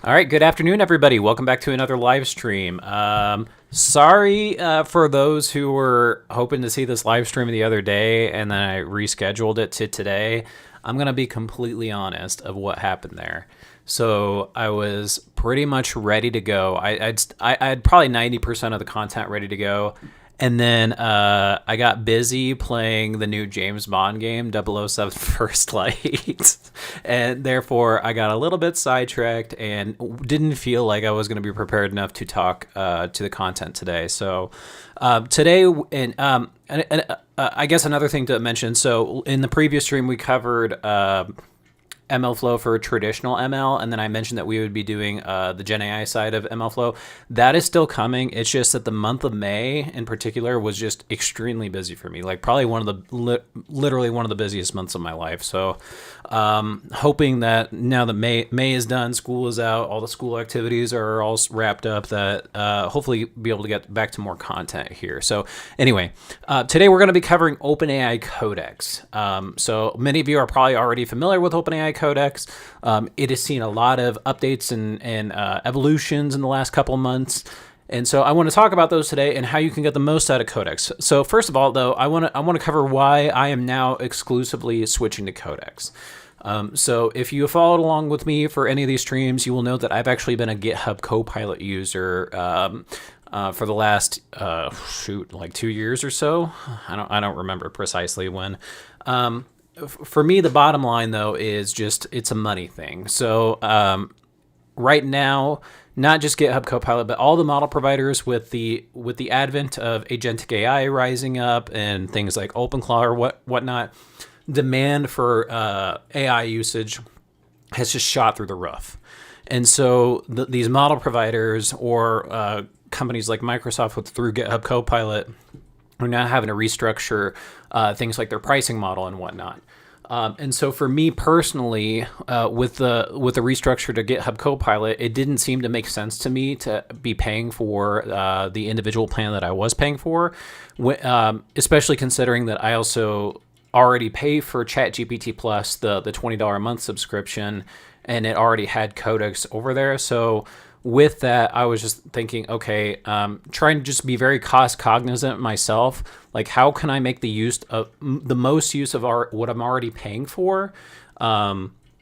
All right, good afternoon, everybody. Welcome back to another live stream. Sorry for those who were hoping to see this live stream the other day and then I rescheduled it to today. I'm going to be completely honest of what happened there. So I was pretty much ready to go. I had probably 90% of the content ready to go. And then I got busy playing the new James Bond game, 007 First Light. And therefore, I got a little bit sidetracked and didn't feel like I was going to be prepared enough to talk to the content today. So today, I guess another thing to mention. So in the previous stream, we covered MLflow for traditional ML, and then I mentioned that we would be doing the Gen AI side of MLflow. That is still coming. It's just that the month of May in particular was just extremely busy for me, like probably one of the literally one of the busiest months of my life. So hoping that now that May is done, school is out, all the school activities are all wrapped up, that hopefully be able to get back to more content here. So anyway, today we're going to be covering OpenAI Codex. So many of you are probably already familiar with OpenAI Codex. It has seen a lot of updates and evolutions in the last couple months. And so I want to talk about those today and how you can get the most out of Codex. So first of all, though, I want to cover why I am now exclusively switching to Codex. So if you followed along with me for any of these streams, you will know that I've actually been a GitHub Copilot user for the last like 2 years or so. I don't remember precisely when. For me, the bottom line though is just it's a money thing. So right now, not just GitHub Copilot, but all the model providers with the advent of agentic AI rising up and things like OpenClaw or whatnot, demand for AI usage has just shot through the roof. And so these model providers or companies like Microsoft through GitHub Copilot are now having to restructure things like their pricing model and whatnot. And so for me personally, with the restructure to GitHub Copilot, it didn't seem to make sense to me to be paying for the individual plan that I was paying for, especially considering that I also already pay for ChatGPT Plus, the $20 a month subscription, and it already had Codex over there. So with that, I was just thinking, okay, trying to just be very cost cognizant myself. Like, how can I make the most use of what I'm already paying for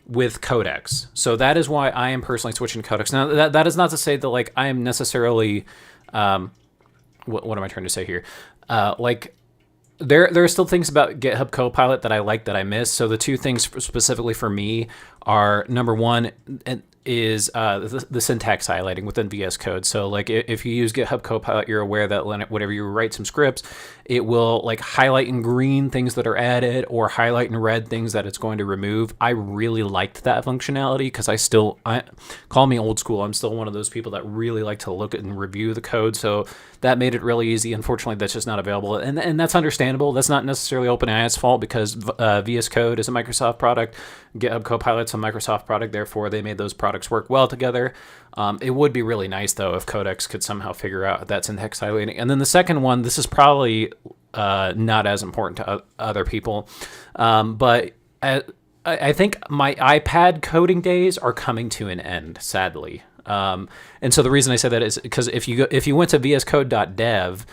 with Codex? So that is why I am personally switching to Codex. Now, that is not to say that like I am necessarily, what am I trying to say here? There are still things about GitHub Copilot that I like that I miss. So the two things specifically for me are, number one is the syntax highlighting within VS Code. So like if you use GitHub Copilot, you're aware that whenever you write some scripts, it will like highlight in green things that are added or highlight in red things that it's going to remove. I really liked that functionality because I call me old school. I'm still one of those people that really like to look at and review the code. So that made it really easy. Unfortunately, that's just not available. And that's understandable. That's not necessarily OpenAI's fault because VS Code is a Microsoft product. GitHub Copilot's a Microsoft product. Therefore, they made those products work well together. It would be really nice, though, if Codex could somehow figure out that syntax highlighting. And then the second one, this is probably not as important to other people, but I think my iPad coding days are coming to an end, sadly. And so the reason I say that is because if you went to vscode.dev,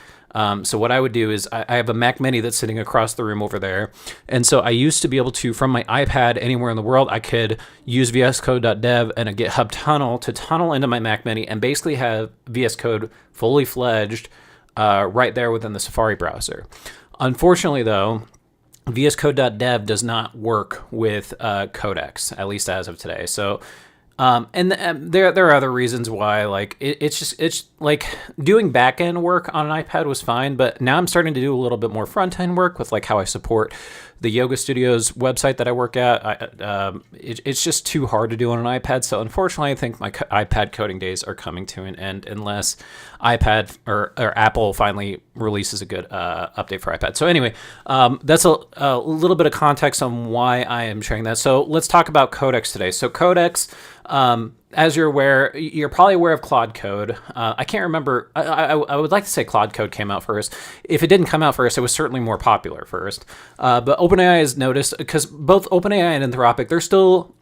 so what I would do is I have a Mac Mini that's sitting across the room over there. And so I used to be able to, from my iPad anywhere in the world, I could use vscode.dev and a GitHub tunnel to tunnel into my Mac Mini and basically have VS Code fully fledged right there within the Safari browser. Unfortunately, though, vscode.dev does not work with Codex, at least as of today. So there are other reasons why, like it's like doing back end work on an iPad was fine, but now I'm starting to do a little bit more front end work with like how I support the Yoga Studios website that I work at. It's just too hard to do on an iPad. So unfortunately, I think my iPad coding days are coming to an end unless iPad or Apple finally releases a good update for iPad. So anyway, that's a little bit of context on why I am sharing that. So let's talk about Codex today. So Codex, as you're aware, you're probably aware of Claude Code. I can't remember. I would like to say Claude Code came out first. If it didn't come out first, it was certainly more popular first. But OpenAI has noticed, because both OpenAI and Anthropic, they're still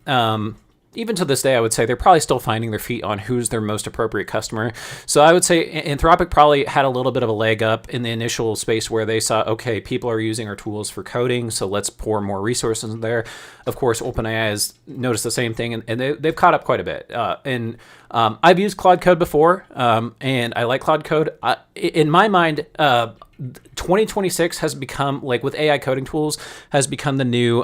even to this day, I would say they're probably still finding their feet on who's their most appropriate customer. So I would say Anthropic probably had a little bit of a leg up in the initial space where they saw, okay, people are using our tools for coding, so let's pour more resources in there. Of course, OpenAI has noticed the same thing, and they've caught up quite a bit. I've used Claude Code before, and I like Claude Code. In my mind, 2026 has become, like with AI coding tools, has become the new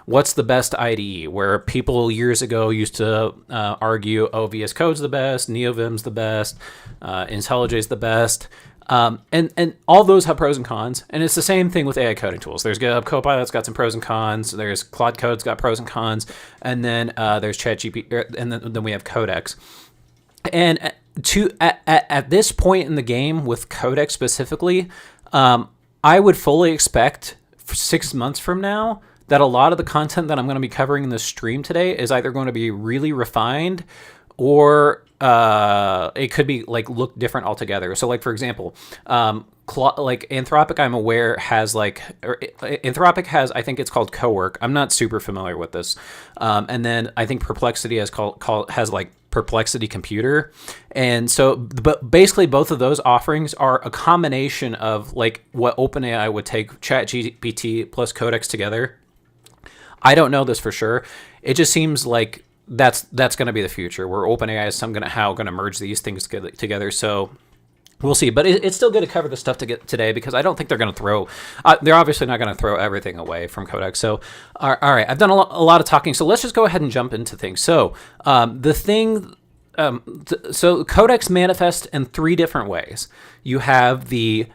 what's the best IDE, where people years ago used to argue, oh, VS Code's the best, NeoVim's the best, IntelliJ's the best. And all those have pros and cons. And it's the same thing with AI coding tools. There's GitHub Copilot's got some pros and cons. There's Claude Code's got pros and cons. And then there's ChatGPT, and then we have Codex. And at this point in the game with Codex specifically, I would fully expect for 6 months from now that a lot of the content that I'm going to be covering in this stream today is either going to be really refined or it could be like look different altogether. So like, for example, like Anthropic, I'm aware has Anthropic has, I think it's called Cowork. I'm not super familiar with this. And then I think Perplexity has like Perplexity Computer. And so, but basically both of those offerings are a combination of like what OpenAI would take ChatGPT plus Codex together. I don't know this for sure. It just seems like that's going to be the future, where OpenAI is going to merge these things together. So we'll see. But it's still good to cover the stuff today, because I don't think they're going to throw. They're obviously not going to throw everything away from Codex. So all right, I've done a lot of talking. So let's just go ahead and jump into things. So so Codex manifests in 3 different ways. You have the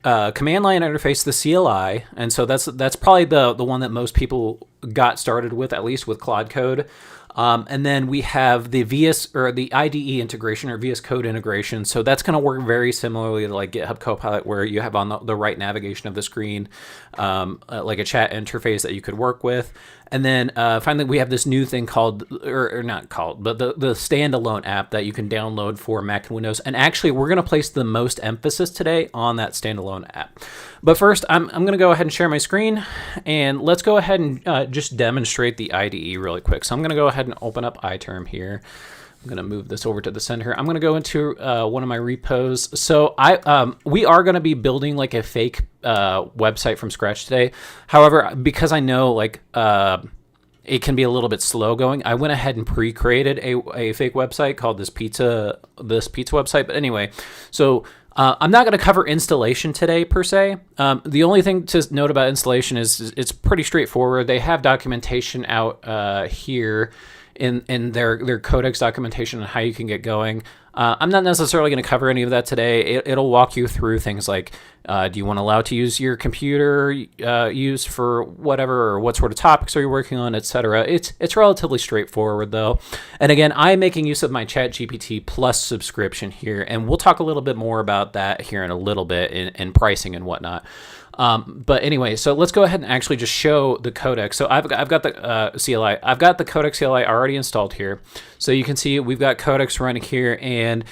command line interface, the CLI, and so that's probably the one that most people got started with, at least with Claude Code. And then we have the VS or the IDE integration or VS Code integration. So that's going to work very similarly to like GitHub Copilot, where you have on the right navigation of the screen, like a chat interface that you could work with. And then finally, we have this new thing called, or not called, but the standalone app that you can download for Mac and Windows. And actually, we're going to place the most emphasis today on that standalone app. But first, I'm going to go ahead and share my screen, and let's go ahead and just demonstrate the IDE really quick. So I'm going to go ahead and open up iTerm here. I'm going to move this over to the center. I'm going to go into one of my repos. So we are going to be building like a fake website from scratch today. However, because I know like it can be a little bit slow going, I went ahead and pre-created a fake website called this pizza website. But anyway, so I'm not going to cover installation today per se. The only thing to note about installation is it's pretty straightforward. They have documentation out here in their Codex documentation on how you can get going. I'm not necessarily going to cover any of that today. It'll walk you through things like, do you want to allow to use your computer use for whatever, or what sort of topics are you working on, etc. It's relatively straightforward though. And again, I'm making use of my ChatGPT Plus subscription here, and we'll talk a little bit more about that here in a little bit in pricing and whatnot. But anyway, so let's go ahead and actually just show the Codex. So I've got the CLI. I've got the Codex CLI already installed here. So you can see we've got Codex running here. And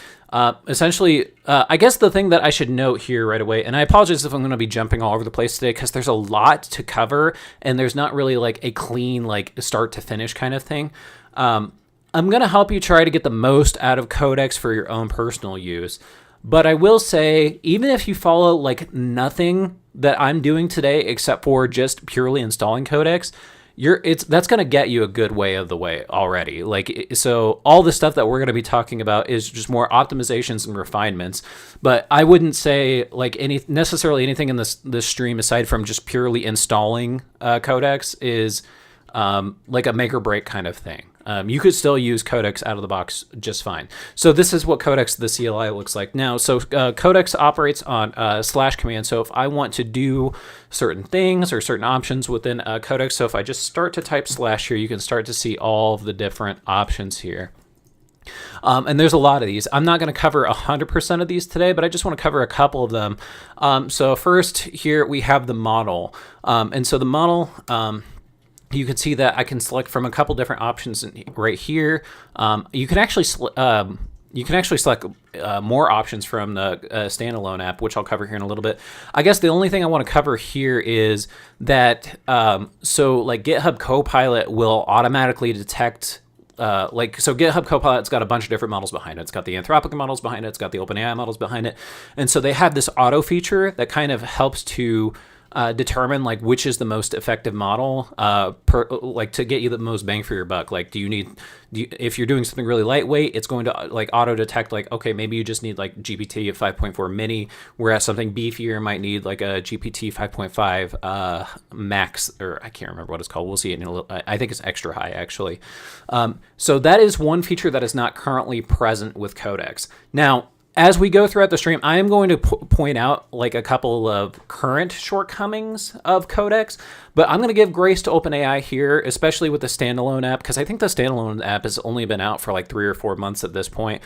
essentially, I guess the thing that I should note here right away, and I apologize if I'm going to be jumping all over the place today, because there's a lot to cover, and there's not really like a clean like start to finish kind of thing. I'm going to help you try to get the most out of Codex for your own personal use. But I will say, even if you follow like nothing that I'm doing today except for just purely installing Codex, that's going to get you a good way of the way already. So all the stuff that we're going to be talking about is just more optimizations and refinements. But I wouldn't say like necessarily anything in this stream aside from just purely installing Codex is like a make or break kind of thing. You could still use Codex out of the box just fine. So this is what Codex, the CLI, looks like now. So Codex operates on / command. So if I want to do certain things or certain options within Codex, so if I just start to type / here, you can start to see all of the different options here. And there's a lot of these. I'm not going to cover 100% of these today, but I just want to cover a couple of them. So first here we have the model. And so the model... you can see that I can select from a couple different options right here. You can actually select more options from the standalone app, which I'll cover here in a little bit. I guess the only thing I want to cover here is that so like GitHub Copilot will automatically detect so GitHub Copilot's got a bunch of different models behind it. It's got the Anthropic models behind it. It's got the OpenAI models behind it. And so they have this auto feature that kind of helps to determine like which is the most effective model to get you the most bang for your buck. Like, if you're doing something really lightweight, it's going to like auto detect like, okay, maybe you just need like GPT of 5.4 mini, whereas something beefier might need like a GPT 5.5 max, or I can't remember what it's called. We'll see it in a little. I think it's extra high actually. So that is one feature that is not currently present with Codex. Now, as we go throughout the stream, I am going to point out like a couple of current shortcomings of Codex, but I'm going to give grace to OpenAI here, especially with the standalone app, because I think the standalone app has only been out for like 3 or 4 months at this point.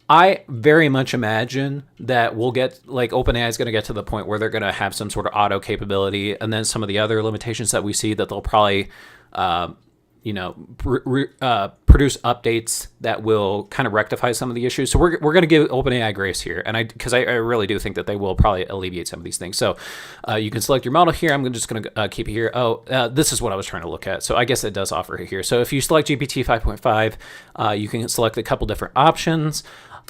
I very much imagine that we'll get, like, OpenAI is going to get to the point where they're going to have some sort of auto capability, and then some of the other limitations that we see that they'll probably produce updates that will kind of rectify some of the issues. So we're going to give OpenAI grace here, and because I really do think that they will probably alleviate some of these things. So you can select your model here. I'm just going to keep it here. This is what I was trying to look at. So I guess it does offer it here. So if you select GPT 5.5, you can select a couple different options.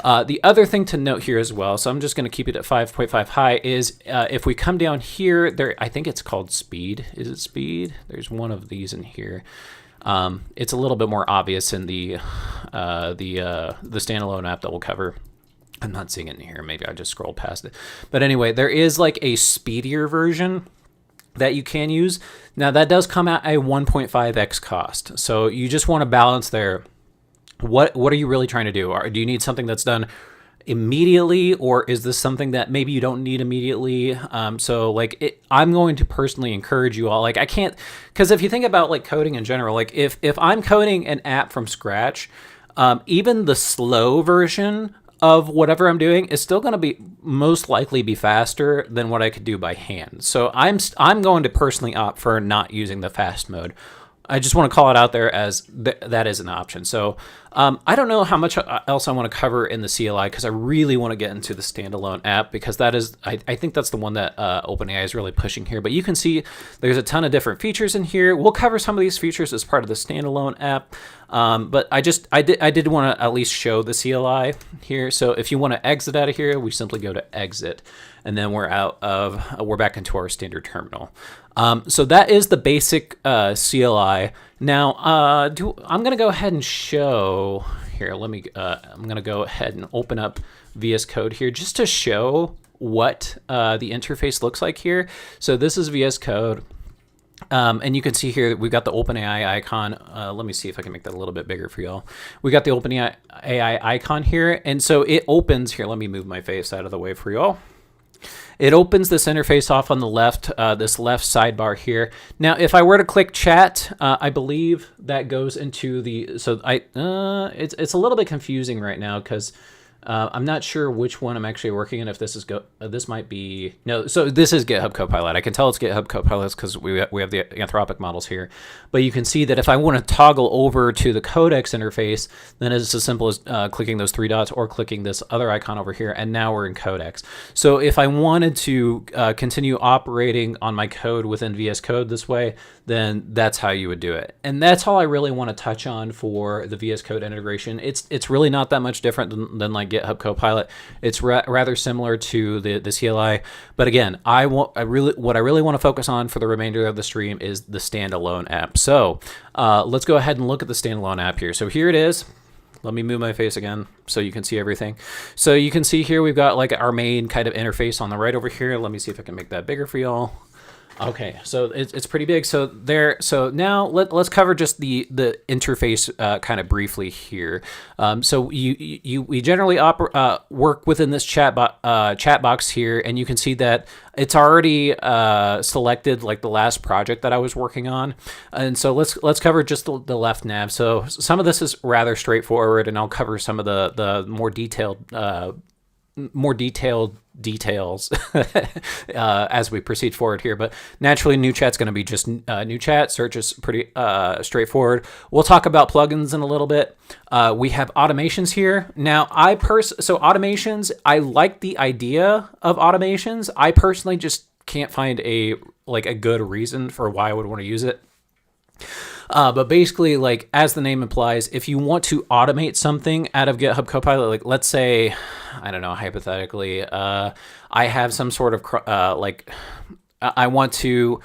The other thing to note here as well, so I'm just going to keep it at 5.5 high, is if we come down here, I think it's called speed. Is it speed? There's one of these in here. It's a little bit more obvious in the standalone app that we'll cover. I'm not seeing it in here. Maybe I just scrolled past it. But anyway, there is like a speedier version that you can use. Now that does come at a 1.5x cost. So you just want to balance there. What are you really trying to do? Do you need something that's done immediately, or is this something that maybe you don't need immediately? I'm going to personally encourage you all. Like, I can't, because if you think about like coding in general, like if I'm coding an app from scratch, even the slow version of whatever I'm doing is still going to be most likely be faster than what I could do by hand. So I'm going to personally opt for not using the fast mode. I just want to call it out there as that is an option. So I don't know how much else I want to cover in the CLI, because I really want to get into the standalone app, because that is, I think that's the one that OpenAI is really pushing here. But you can see there's a ton of different features in here. We'll cover some of these features as part of the standalone app. But I did want to at least show the CLI here. So if you want to exit out of here, we simply go to exit, and then we're back into our standard terminal. So that is the basic CLI. Now, I'm going to go ahead and show here. I'm going to go ahead and open up VS Code here just to show what the interface looks like here. So this is VS Code. And you can see here that we've got the OpenAI icon. Let me see if I can make that a little bit bigger for y'all. We got the OpenAI icon here. And so it opens here. Let me move my face out of the way for y'all. It opens this interface off on the left, this left sidebar here. Now, if I were to click chat, I believe that goes into it's a little bit confusing right now, because I'm not sure which one I'm actually working in. If this is this might be no. So this is GitHub Copilot. I can tell it's GitHub Copilot because we have the Anthropic models here. But you can see that if I want to toggle over to the Codex interface, then it's as simple as clicking those 3 dots or clicking this other icon over here, and now we're in Codex. So if I wanted to continue operating on my code within VS Code this way, then that's how you would do it. And that's all I really want to touch on for the VS Code integration. It's really not that much different than like GitHub Copilot. It's rather similar to the CLI, but again, what I really want to focus on for the remainder of the stream is the standalone app. So let's go ahead and look at the standalone app here. So here it is. Let me move my face again so you can see everything. So you can see here we've got like our main kind of interface on the right over here. Let me see if I can make that bigger for y'all. Okay, so it's pretty big. So now let's cover just the interface kind of briefly here. So we generally work within this chat box here, and you can see that it's already selected like the last project that I was working on. And so let's cover just the left nav. So some of this is rather straightforward, and I'll cover some of the more detailed details as we proceed forward here. But naturally, new chat's going to be just new chat. Search is pretty straightforward. We'll talk about plugins in a little bit. We have automations here. Now, so automations, I like the idea of automations. I personally just can't find a good reason for why I would want to use it. But basically, like as the name implies, if you want to automate something out of GitHub Copilot, like let's say, I don't know, hypothetically, I have some sort of like I want to,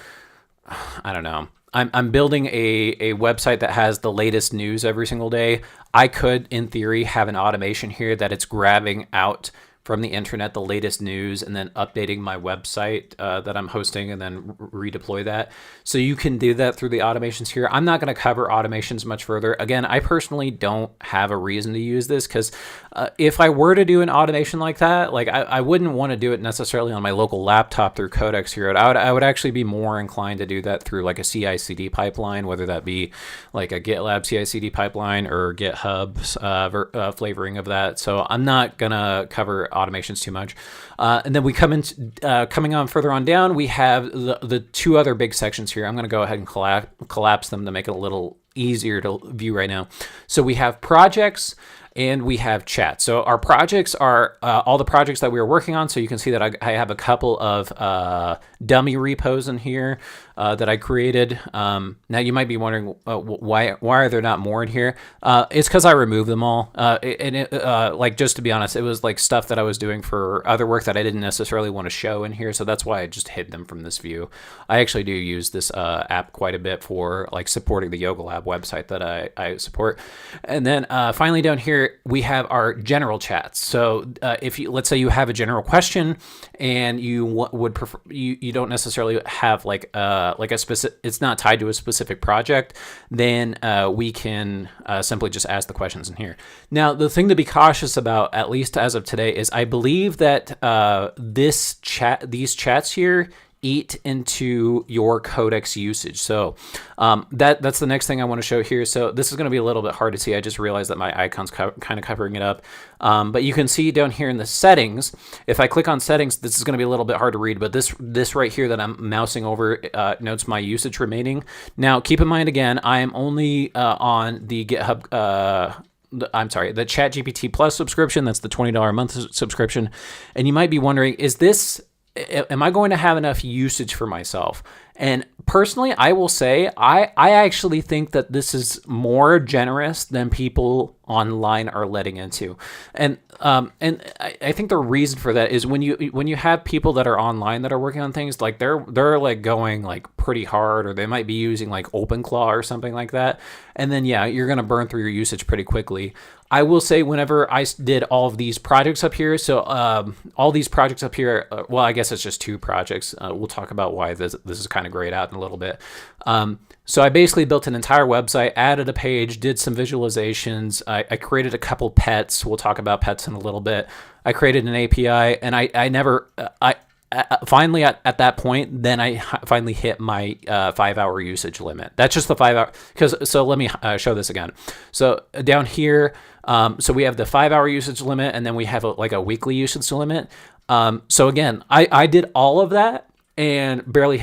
I don't know. I'm building a website that has the latest news every single day. I could, in theory, have an automation here that it's grabbing out from the internet the latest news and then updating my website that I'm hosting and then redeploy that. So you can do that through the automations here. I'm not going to cover automations much further. Again, I personally don't have a reason to use this because if I were to do an automation like that, like I wouldn't want to do it necessarily on my local laptop through Codex here. I would actually be more inclined to do that through like a CI/CD pipeline, whether that be like a GitLab CI/CD pipeline or GitHub's flavoring of that. So I'm not going to cover automations too much. And then we come into coming on further on down, we have the two other big sections here. I'm going to go ahead and collapse them to make it a little easier to view right now. So we have projects and we have chat. So our projects are all the projects that we are working on. So you can see that I have a couple of dummy repos in here that I created. Now you might be wondering why are there not more in here? It's because I removed them all. Like just to be honest, it was like stuff that I was doing for other work that I didn't necessarily want to show in here. So that's why I just hid them from this view. I actually do use this app quite a bit for like supporting the Yoga Lab website that I support. And then finally down here, we have our general chats. So if you, let's say you have a general question and you would prefer, you don't necessarily have like a specific, it's not tied to a specific project, then we can simply just ask the questions in here. Now, the thing to be cautious about, at least as of today, is I believe that these chats here eat into your Codex usage. So that's the next thing I want to show here. So this is going to be a little bit hard to see. I just realized that my icon's kind of covering it up. But you can see down here in the settings, if I click on settings, this is going to be a little bit hard to read, but this right here that I'm mousing over notes my usage remaining. Now, keep in mind, again, I am only on the GitHub the ChatGPT Plus subscription. That's the $20 a month subscription. And you might be wondering, am I going to have enough usage for myself? And personally, I will say, I actually think that this is more generous than people online are letting into. And I think the reason for that is when you have people that are online that are working on things, like they're like going like pretty hard, or they might be using like OpenClaw or something like that. And then, yeah, you're going to burn through your usage pretty quickly. I will say, whenever I did all of these projects up here, so all these projects up here, well, I guess it's just two projects. We'll talk about why this is kind of grayed out in a little bit. So I basically built an entire website, added a page, did some visualizations. I created a couple pets. We'll talk about pets in a little bit. I created an API, and finally at that point, then I finally hit my 5-hour usage limit. That's just the 5 hour. So let me show this again. So down here, so we have the 5-hour usage limit, and then we have a weekly usage limit. So again, I did all of that and barely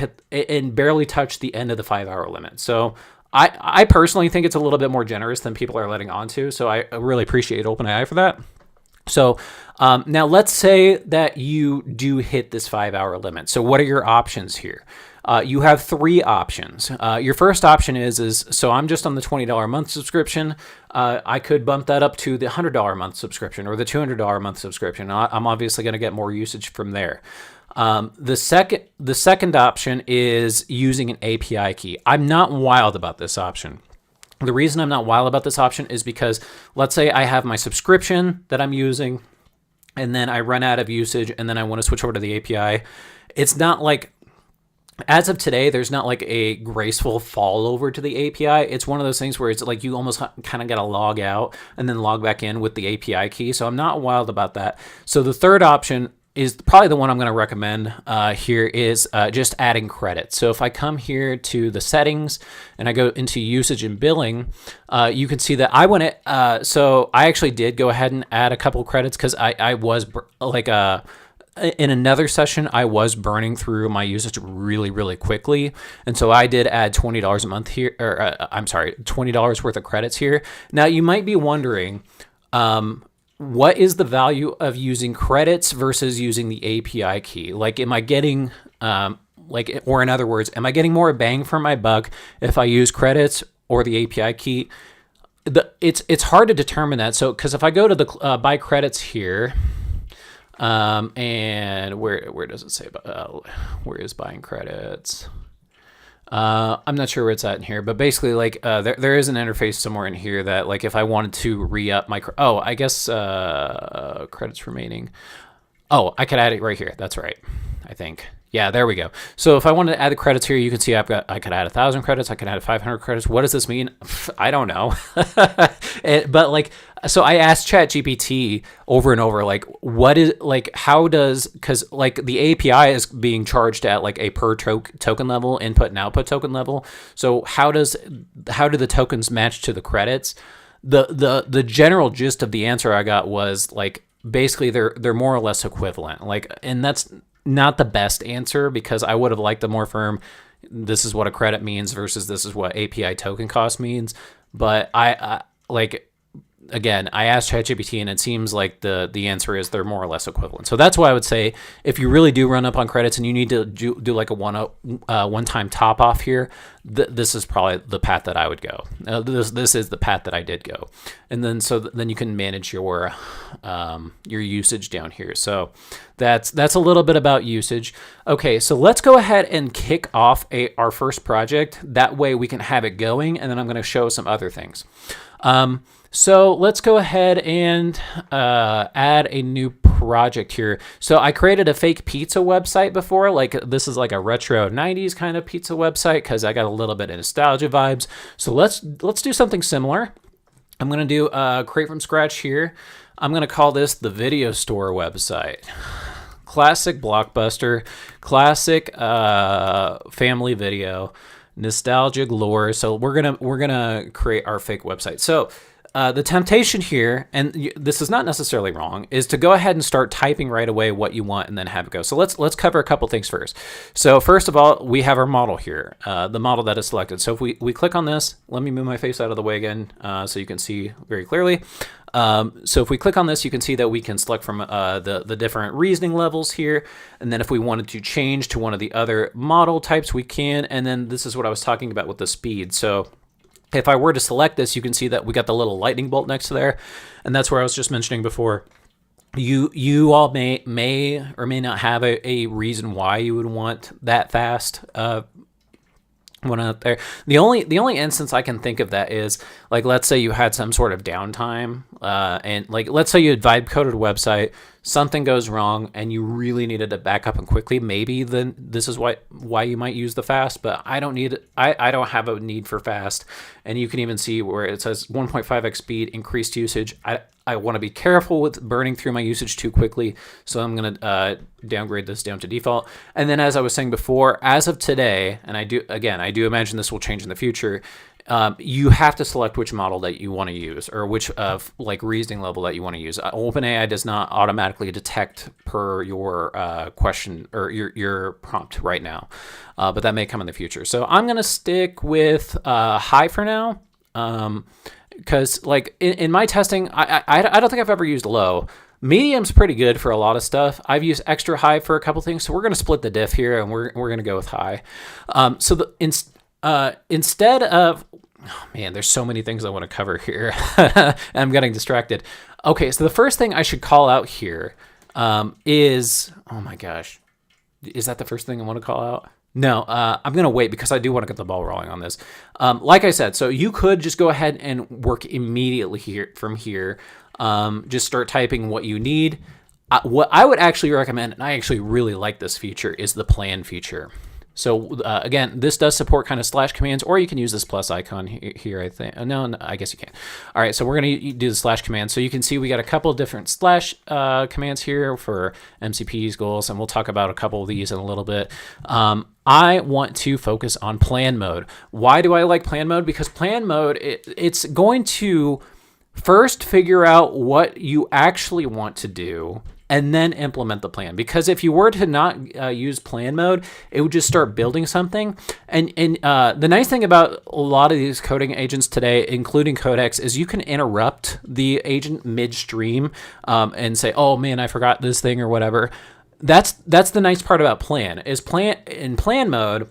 touched the end of the 5-hour limit. So I personally think it's a little bit more generous than people are letting on to. So I really appreciate OpenAI for that. So now let's say that you do hit this 5-hour limit. So what are your options here? You have three options. Your first option is so I'm just on the $20 a month subscription. I could bump that up to the $100 a month subscription or the $200 a month subscription. I'm obviously going to get more usage from there. The second option is using an API key. I'm not wild about this option. The reason I'm not wild about this option is because, let's say I have my subscription that I'm using, and then I run out of usage, and then I want to switch over to the API. It's not like, as of today, there's not like a graceful fall over to the API. It's one of those things where it's like you almost kind of got to log out and then log back in with the API key. So I'm not wild about that. So the third option is probably the one I'm going to recommend here is just adding credits. So if I come here to the settings and I go into usage and billing, you can see that I went so I actually did go ahead and add a couple credits because I was like in another session, I was burning through my usage really, really quickly. And so I did add $20 a month here, or I'm sorry, $20 worth of credits here. Now you might be wondering, what is the value of using credits versus using the API key? Like, am I getting, or in other words, am I getting more bang for my buck if I use credits or the API key. It's hard to determine that. So because if I go to the buy credits here, and where does it say about where is buying credits? I'm not sure where it's at in here, but basically, like, there is an interface somewhere in here that, like, if I wanted to re-up my, I guess, credits remaining. Oh, I could add it right here. That's right, I think. Yeah, there we go. So if I wanted to add the credits here, you can see I could add 1,000 credits. I could add 500 credits. What does this mean? I don't know. But like, so I asked ChatGPT over and over, like, what is, like, how does, because like the API is being charged at like a per token level, input and output token level. So how do the tokens match to the credits? The general gist of the answer I got was like, basically they're more or less equivalent. Like, and that's not the best answer, because I would have liked the more firm, this is what a credit means versus this is what API token cost means. But I like, again, I asked ChatGPT and it seems like the answer is they're more or less equivalent. So that's why I would say if you really do run up on credits and you need to do like a one-time top off here, this is probably the path that I would go. This is the path that I did go. And then then you can manage your usage down here. So that's a little bit about usage. Okay, so let's go ahead and kick off our first project. That way we can have it going, and then I'm going to show some other things. So let's go ahead and add a new project here. So I created a fake pizza website before. Like, this is like a retro 90s kind of pizza website because I got a little bit of nostalgia vibes. So let's do something similar. I'm going to do create from scratch here. I'm going to call this the video store website. Classic Blockbuster, classic family video, nostalgic lore. So we're gonna create our fake website. So the temptation here, and this is not necessarily wrong, is to go ahead and start typing right away what you want and then have it go. So let's cover a couple things first. So first of all, we have our model here, the model that is selected. So if we click on this, let me move my face out of the way again so you can see very clearly. So if we click on this, you can see that we can select from the different reasoning levels here. And then if we wanted to change to one of the other model types, we can. And then this is what I was talking about with the speed. So if I were to select this, you can see that we got the little lightning bolt next to there. And that's where I was just mentioning before. You all may or may not have a reason why you would want that fast one out there. The only instance I can think of that is, like, let's say you had some sort of downtime, and like, let's say you had vibe coded a website, something goes wrong, and you really needed to back up and quickly. Maybe then this is why you might use the fast, but I don't need it. I don't have a need for fast. And you can even see where it says 1.5x speed, increased usage. I want to be careful with burning through my usage too quickly, so I'm going to downgrade this down to default. And then, as I was saying before, as of today, and I do imagine this will change in the future, you have to select which model that you want to use, or which like reasoning level that you want to use. OpenAI does not automatically detect per your question or your prompt right now, but that may come in the future. So I'm going to stick with high for now. Because like in my testing, I don't think I've ever used low. Medium's pretty good for a lot of stuff. I've used extra high for a couple things, so we're going to split the diff here, and we're going to go with high. So instead of, oh man, there's so many things I want to cover here. I'm getting distracted. Okay, so the first thing I should call out here is, oh my gosh, is that the first thing I want to call out? No, I'm going to wait because I do want to get the ball rolling on this. Like I said, so you could just go ahead and work immediately from here. Just start typing what you need. What I would actually recommend, and I actually really like this feature, is the plan feature. So again, this does support kind of slash commands, or you can use this plus icon here, I think. No, I guess you can. All right, so we're going to do the slash command. So you can see we got a couple of different slash commands here for MCPs, goals, and we'll talk about a couple of these in a little bit. I want to focus on plan mode. Why do I like plan mode? Because plan mode, it's going to first figure out what you actually want to do and then implement the plan. Because if you were to not use plan mode, it would just start building something. And the nice thing about a lot of these coding agents today, including Codex, is you can interrupt the agent midstream and say, oh man, I forgot this thing or whatever. That's the nice part about plan, is in plan mode,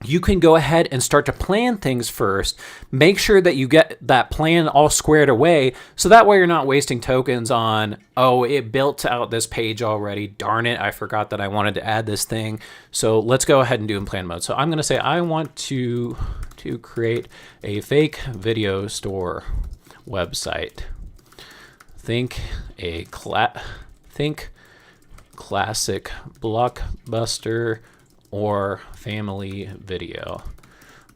you can go ahead and start to plan things first. Make sure that you get that plan all squared away, so that way you're not wasting tokens on, oh, it built out this page already. Darn it, I forgot that I wanted to add this thing. So let's go ahead and do in plan mode. So I'm going to say I want to create a fake video store website. Think classic blockbuster or family video.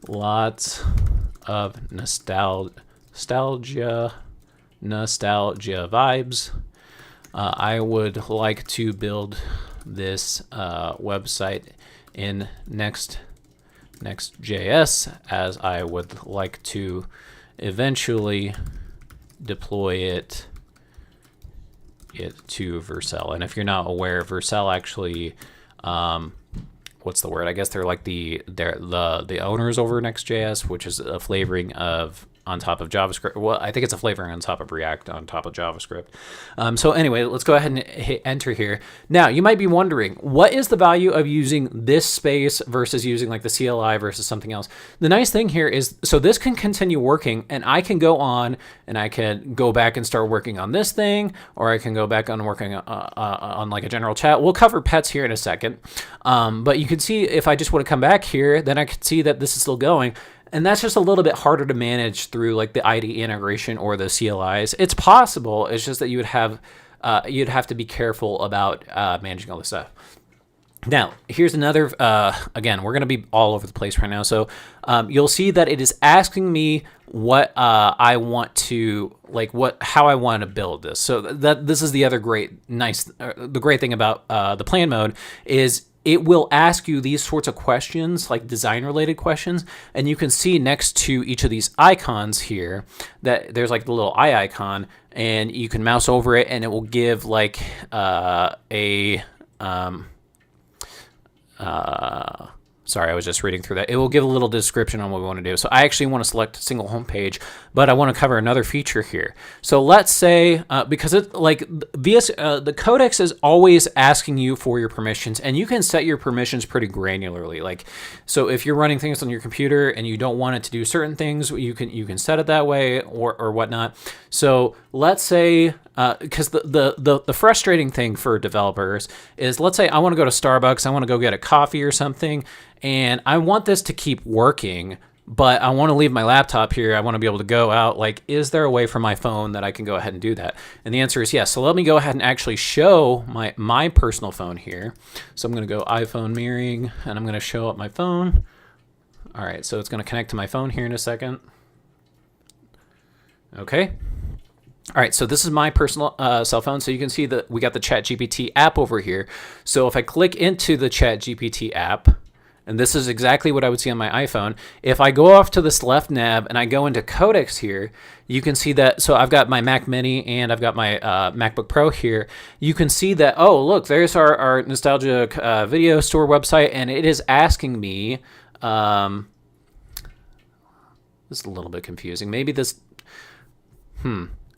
Lots of nostalgia vibes. I would like to build this website in Next.js, as I would like to eventually deploy it to Vercel. And if you're not aware, Vercel actually, what's the word? I guess they're like the owners over Next.js, which is a flavoring of on top of JavaScript. Well, I think it's a flavoring on top of React on top of JavaScript. So anyway, let's go ahead and hit enter here. Now, you might be wondering, what is the value of using this space versus using like the CLI versus something else? The nice thing here is, so this can continue working, and I can go on and I can go back and start working on this thing, or I can go back on working on like a general chat. We'll cover pets here in a second. But you can see if I just want to come back here, then I can see that this is still going. And that's just a little bit harder to manage through like the IDE integration or the CLIs. It's possible. It's just that you'd have to be careful about managing all this stuff. Now, here's another, again, we're going to be all over the place right now. So you'll see that it is asking me what I want to, like how I want to build this. So this is the other the great thing about the plan mode is it will ask you these sorts of questions, like design-related questions, and you can see next to each of these icons here that there's like the little eye icon, and you can mouse over it, and it will give like sorry, I was just reading through that. It will give a little description on what we want to do. So I actually want to select a single home page, but I want to cover another feature here. So let's say, because it like the Codex is always asking you for your permissions, and you can set your permissions pretty granularly. Like, so if you're running things on your computer and you don't want it to do certain things, you can set it that way or whatnot. So let's say, because the frustrating thing for developers is, let's say I want to go to Starbucks, I want to go get a coffee or something, and I want this to keep working, but I want to leave my laptop here. I want to be able to go out. Like, is there a way for my phone that I can go ahead and do that? And the answer is yes. So let me go ahead and actually show my personal phone here. So I'm going to go iPhone mirroring, and I'm going to show up my phone. All right, so it's going to connect to my phone here in a second. Okay. All right, so this is my personal cell phone. So you can see that we got the ChatGPT app over here. So if I click into the ChatGPT app, and this is exactly what I would see on my iPhone. If I go off to this left nav and I go into Codex here, you can see that, so I've got my Mac Mini and I've got my MacBook Pro here. You can see that, oh, look, there's our nostalgic video store website, and it is asking me, this is a little bit confusing. Maybe this,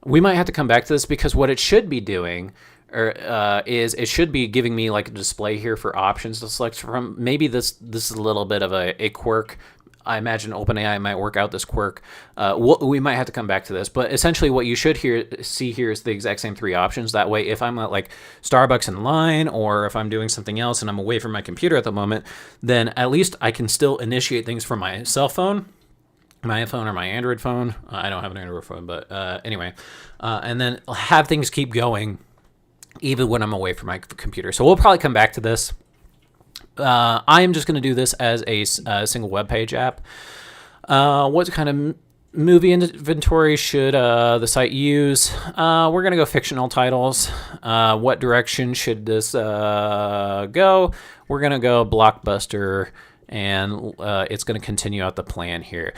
we might have to come back to this, because what it should be doing is it should be giving me like a display here for options to select from. Maybe this is a little bit of a quirk. I imagine OpenAI might work out this quirk. We might have to come back to this, but essentially what you should see here is the exact same three options. That way, if I'm at like Starbucks in line, or if I'm doing something else and I'm away from my computer at the moment, then at least I can still initiate things from my cell phone, my iPhone, or my Android phone. I don't have an Android phone, but anyway, and then have things keep going even when I'm away from my computer. So we'll probably come back to this. I am just going to do this as a single web page app. What kind of movie inventory should the site use? We're going to go fictional titles. What direction should this go? We're going to go blockbuster, and it's going to continue out the plan here.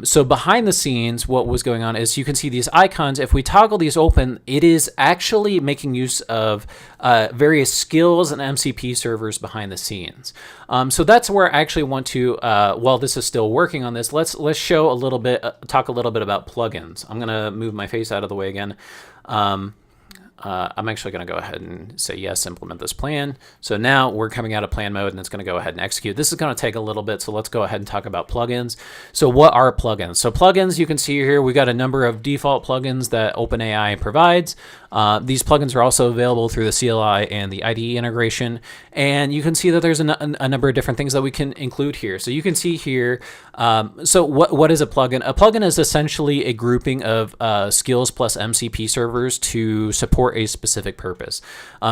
So behind the scenes, what was going on is you can see these icons. If we toggle these open, it is actually making use of various skills and MCP servers behind the scenes. So that's where I actually want to, while this is still working on this, let's show a little bit, talk a little bit about plugins. I'm going to move my face out of the way again. I'm actually going to go ahead and say yes, implement this plan. So now we're coming out of plan mode and it's going to go ahead and execute. This is going to take a little bit, so let's go ahead and talk about plugins. So what are plugins? So plugins, you can see here, we got a number of default plugins that OpenAI provides. These plugins are also available through the CLI and the IDE integration. And you can see that there's a number of different things that we can include here. So you can see here, so what is a plugin? A plugin is essentially a grouping of skills plus MCP servers to support a specific purpose.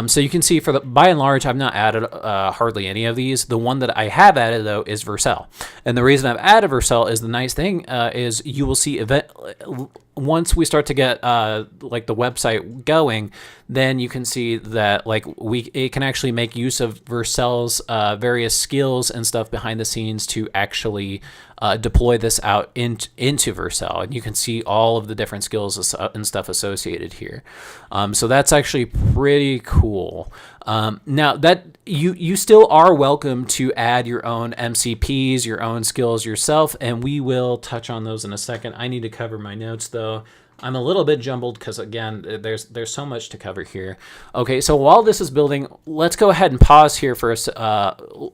So you can see by and large, I've not added hardly any of these. The one that I have added though is Vercel. And the reason I've added Vercel is the nice thing is you will see once we start to get like the website going, then you can see that like it can actually make use of Vercel's various skills and stuff behind the scenes to actually deploy this out into Vercel, and you can see all of the different skills and stuff associated here. So that's actually pretty cool. Now that you still are welcome to add your own MCPs, your own skills yourself, and we will touch on those in a second. I need to cover my notes though. I'm a little bit jumbled because again, there's so much to cover here. Okay, so while this is building, let's go ahead and pause here for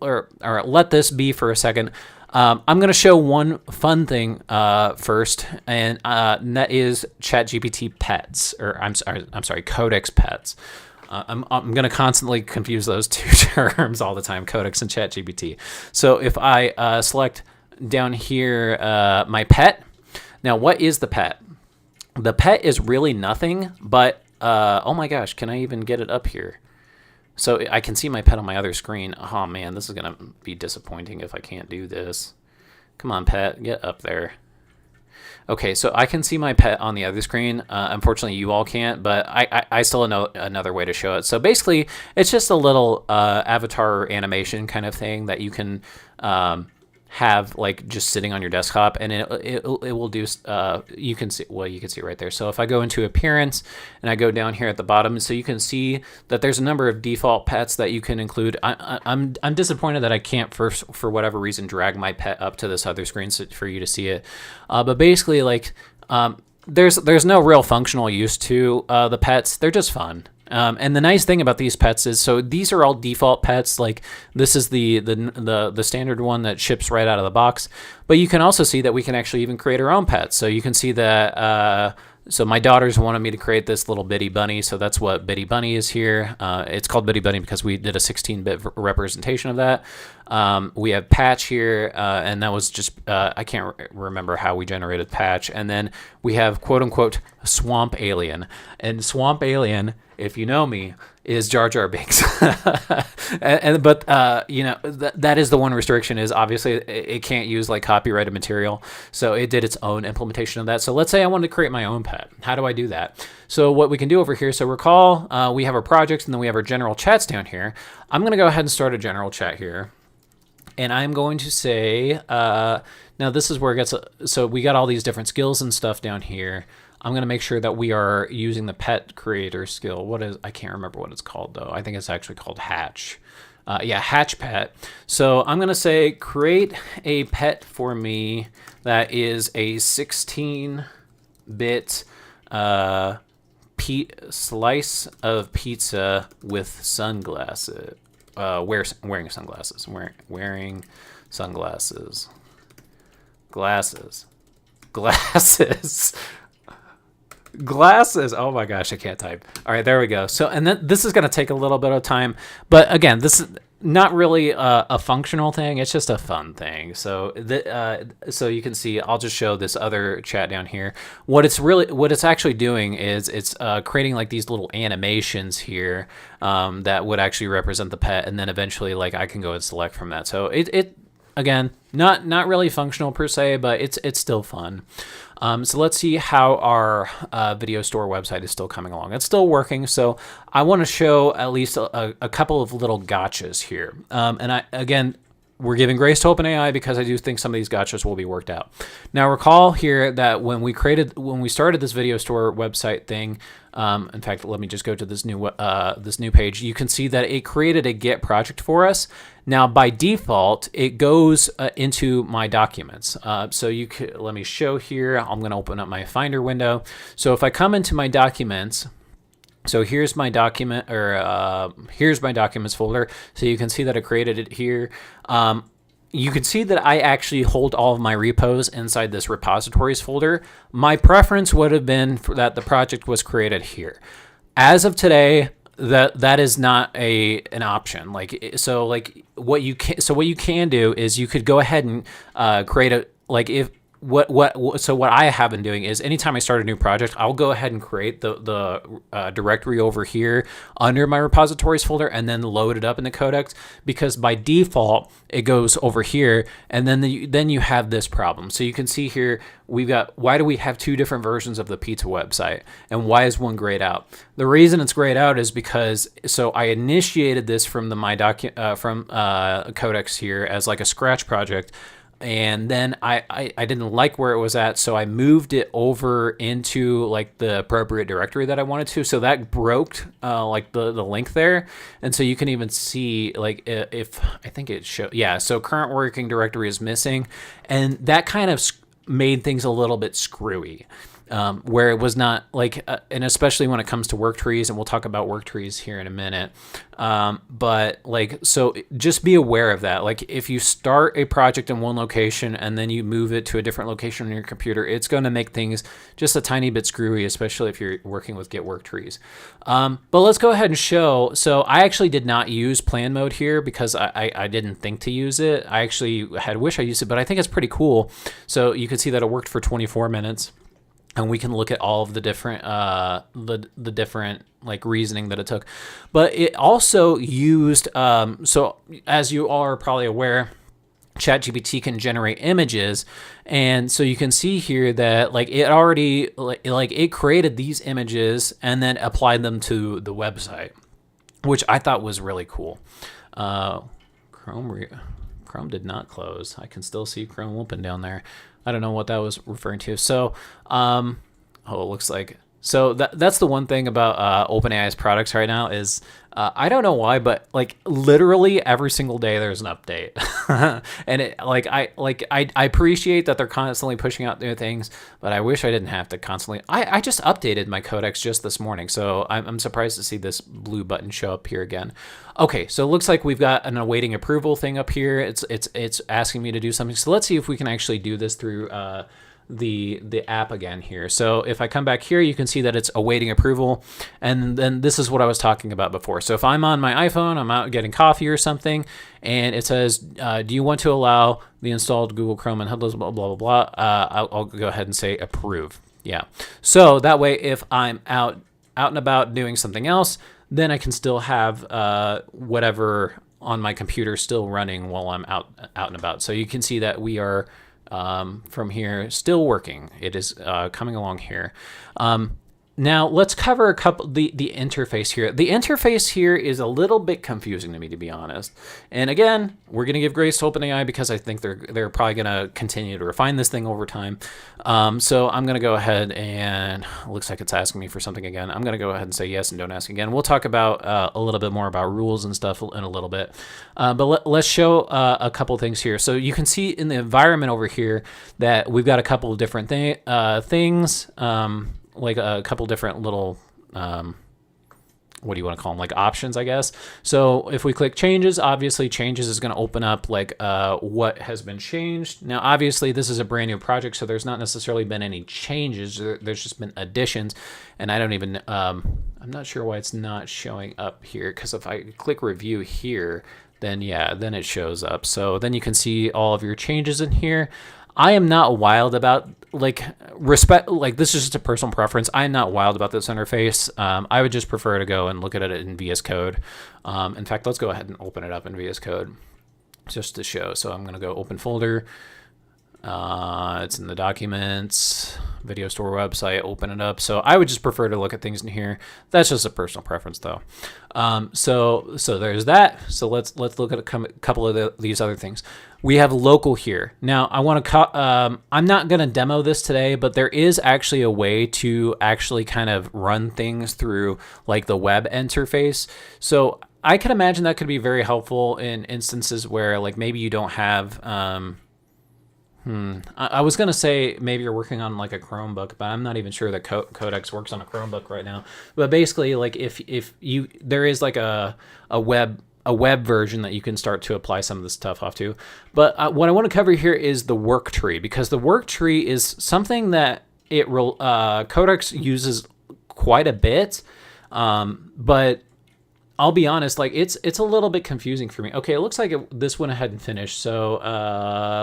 or let this be for a second. I'm going to show one fun thing first, and that is ChatGPT Pets, or I'm sorry, Codex Pets. I'm going to constantly confuse those two terms all the time, Codex and ChatGPT. So if I select down here my pet, now what is the pet? The pet is really nothing, but oh my gosh, can I even get it up here? So I can see my pet on my other screen. Oh man, this is going to be disappointing if I can't do this. Come on, pet, get up there. Okay, so I can see my pet on the other screen. Unfortunately, you all can't, but I still know another way to show it. So basically, it's just a little avatar animation kind of thing that you can have like just sitting on your desktop, and it will do you can see it right there. So if I go into appearance and I go down here at the bottom, so you can see that there's a number of default pets that you can include. I'm disappointed that I can't for whatever reason drag my pet up to this other screen for you to see it, but basically like there's no real functional use to the pets. They're just fun. And the nice thing about these pets is, so these are all default pets. Like this is the standard one that ships right out of the box. But you can also see that we can actually even create our own pets. So you can see that. So my daughters wanted me to create this little Bitty Bunny. So that's what Bitty Bunny is here. It's called Bitty Bunny because we did a 16-bit representation of that. We have Patch here, and that was just, I can't remember how we generated Patch. And then we have quote unquote Swamp Alien. And Swamp Alien, if you know me, is Jar Jar Binks. But you know, that is the one restriction, is obviously it can't use like copyrighted material. So it did its own implementation of that. So let's say I wanted to create my own pet. How do I do that? So what we can do over here, so recall we have our projects and then we have our general chats down here. I'm going to go ahead and start a general chat here. And I'm going to say, now this is where it gets, so we got all these different skills and stuff down here. I'm going to make sure that we are using the pet creator skill. I can't remember what it's called though. I think it's actually called Hatch. Yeah, Hatch pet. So I'm going to say, create a pet for me that is a 16-bit slice of pizza with sunglasses. Wearing sunglasses. Wearing sunglasses. Glasses. Glasses. Oh my gosh, I can't type. All right, there we go. So, and then this is going to take a little bit of time, but again, this is not really a functional thing. It's just a fun thing. So, so you can see, I'll just show this other chat down here. What it's actually doing is it's creating like these little animations here that would actually represent the pet, and then eventually, like, I can go and select from that. So it again, not really functional per se, but it's still fun. So let's see how our video store website is still coming along. It's still working, so I want to show at least a couple of little gotchas here. And again, we're giving grace to OpenAI because I do think some of these gotchas will be worked out. Now recall here that when we started this video store website thing, in fact, let me just go to this new page. You can see that it created a Git project for us. Now, by default, it goes into my documents. So let me show here. I'm going to open up my Finder window. So if I come into my documents, So here's my document, or here's my documents folder. So you can see that I created it here. You can see that I actually hold all of my repos inside this repositories folder. My preference would have been for that the project was created here. As of today, that is not an option. What you can do is you could go ahead and create a, like, if what I have been doing is anytime I start a new project, I'll go ahead and create the directory over here under my repositories folder and then load it up in the Codex, because by default it goes over here, and then you have this problem. So you can see here we've got, why do we have two different versions of the pizza website, and why is one grayed out? The reason it's grayed out is because, so I initiated this from the Codex here as like a scratch project. And then I didn't like where it was at, so I moved it over into like the appropriate directory that I wanted to. So that broke like the link there, and so you can even see like if I think it showed, yeah. So current working directory is missing, and that kind of made things a little bit screwy. Where it was not like, and especially when it comes to work trees, and we'll talk about work trees here in a minute. But like, so just be aware of that. Like if you start a project in one location and then you move it to a different location on your computer, it's going to make things just a tiny bit screwy, especially if you're working with Get work trees. But let's go ahead and show. So I actually did not use plan mode here because I didn't think to use it. I actually wish I used it, but I think it's pretty cool. So you can see that it worked for 24 minutes. And we can look at all of the different the different like reasoning that it took. But it also used, so as you all are probably aware, ChatGPT can generate images, and so you can see here that like it already like it created these images and then applied them to the website, which I thought was really cool. Chrome did not close. I can still see Chrome open down there. I don't know what that was referring to. So, it looks like, so that's the one thing about OpenAI's products right now is I don't know why, but like literally every single day there's an update, and I appreciate that they're constantly pushing out new things, but I wish I didn't have to constantly. I just updated my Codex just this morning, so I'm surprised to see this blue button show up here again. Okay, so it looks like we've got an awaiting approval thing up here. It's asking me to do something. So let's see if we can actually do this through the app again here. So if I come back here, you can see that it's awaiting approval, and then this is what I was talking about before. So if I'm on my iPhone, I'm out getting coffee or something, and it says, do you want to allow the installed Google Chrome and headless blah blah blah blah, I'll go ahead and say approve. Yeah, so that way if I'm out and about doing something else, then I can still have whatever on my computer still running while I'm out and about. So you can see that we are from here still working. It is coming along here. Now let's cover a couple the interface here. The interface here is a little bit confusing to me, to be honest. And again, we're going to give grace to OpenAI because I think they're probably going to continue to refine this thing over time. So I'm going to go ahead and it looks like it's asking me for something again. I'm going to go ahead and say yes and don't ask again. We'll talk about a little bit more about rules and stuff in a little bit. But let's show a couple things here. So you can see in the environment over here that we've got a couple of different things. Like a couple different little, what do you want to call them? Like options, I guess. So if we click changes, obviously changes is going to open up like what has been changed. Now, obviously this is a brand new project, so there's not necessarily been any changes. There's just been additions, and I don't even, I'm not sure why it's not showing up here, because if I click review here, then yeah, then it shows up. So then you can see all of your changes in here. I am not wild about this is just a personal preference. I'm not wild about this interface. I would just prefer to go and look at it in VS Code. In fact, let's go ahead and open it up in VS Code just to show. So I'm going to go open folder. It's in the documents, video store website, open it up. So I would just prefer to look at things in here. That's just a personal preference though. So there's that. So let's look at a couple of these other things. We have local here. Now I want to, I'm not going to demo this today, but there is actually a way to actually kind of run things through like the web interface. So I can imagine that could be very helpful in instances where like maybe you don't have, I was gonna say maybe you're working on like a Chromebook, but I'm not even sure that Codex works on a Chromebook right now. But basically, like if you there is like a web version that you can start to apply some of this stuff off to. But what I want to cover here is the work tree, because the work tree is something that Codex uses quite a bit, but I'll be honest, like it's a little bit confusing for me. Okay, it looks like this went ahead and finished. So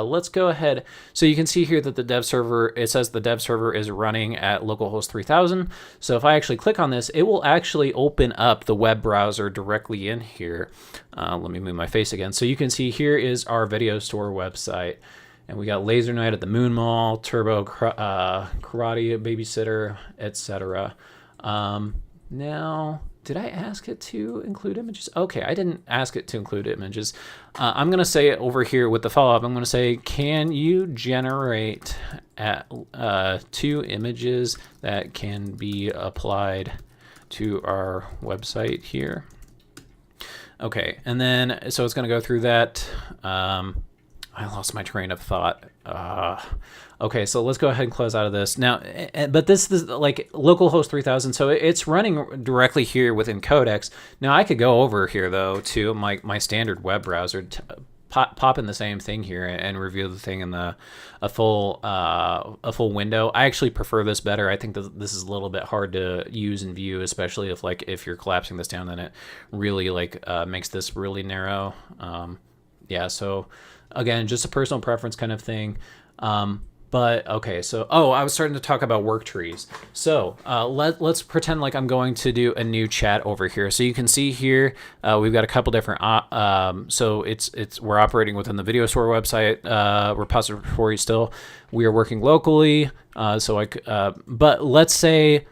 let's go ahead. So you can see here that the dev server, it says the dev server is running at localhost 3000. So if I actually click on this, it will actually open up the web browser directly in here. Let me move my face again. So you can see here is our video store website. And we got Laser Night at the Moon Mall, Turbo Karate Babysitter, etc. Now, did I ask it to include images? Okay, I didn't ask it to include images. I'm going to say it over here with the follow-up. I'm going to say, can you generate 2 images that can be applied to our website here? Okay, and then, so it's going to go through that. I lost my train of thought. Okay, so let's go ahead and close out of this. Now, but this is like localhost 3000, so it's running directly here within Codex. Now, I could go over here, though, to my standard web browser, pop in the same thing here and review the thing in a full window. I actually prefer this better. I think that this is a little bit hard to use and view, especially if you're collapsing this down, then it really makes this really narrow. Yeah, so again, just a personal preference kind of thing. But okay, so I was starting to talk about work trees. So let's pretend like I'm going to do a new chat over here. So you can see here we've got a couple different. So we're operating within the video store website repository still. We are working locally. But let's say.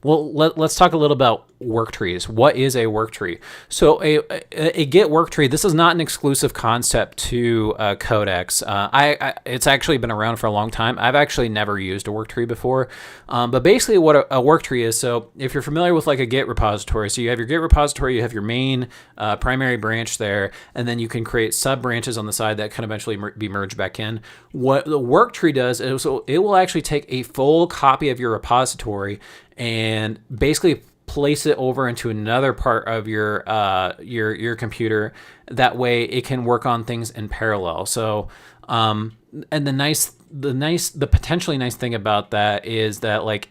Let's talk a little about work trees. What is a work tree? So a Git work tree, this is not an exclusive concept to Codex. It's actually been around for a long time. I've actually never used a work tree before. But basically what a work tree is, so if you're familiar with like a Git repository, so you have your Git repository, you have your main primary branch there, and then you can create sub branches on the side that can eventually be merged back in. What the work tree does is it will actually take a full copy of your repository and basically place it over into another part of your computer. That way it can work on things in parallel. So and the potentially nice thing about that is that like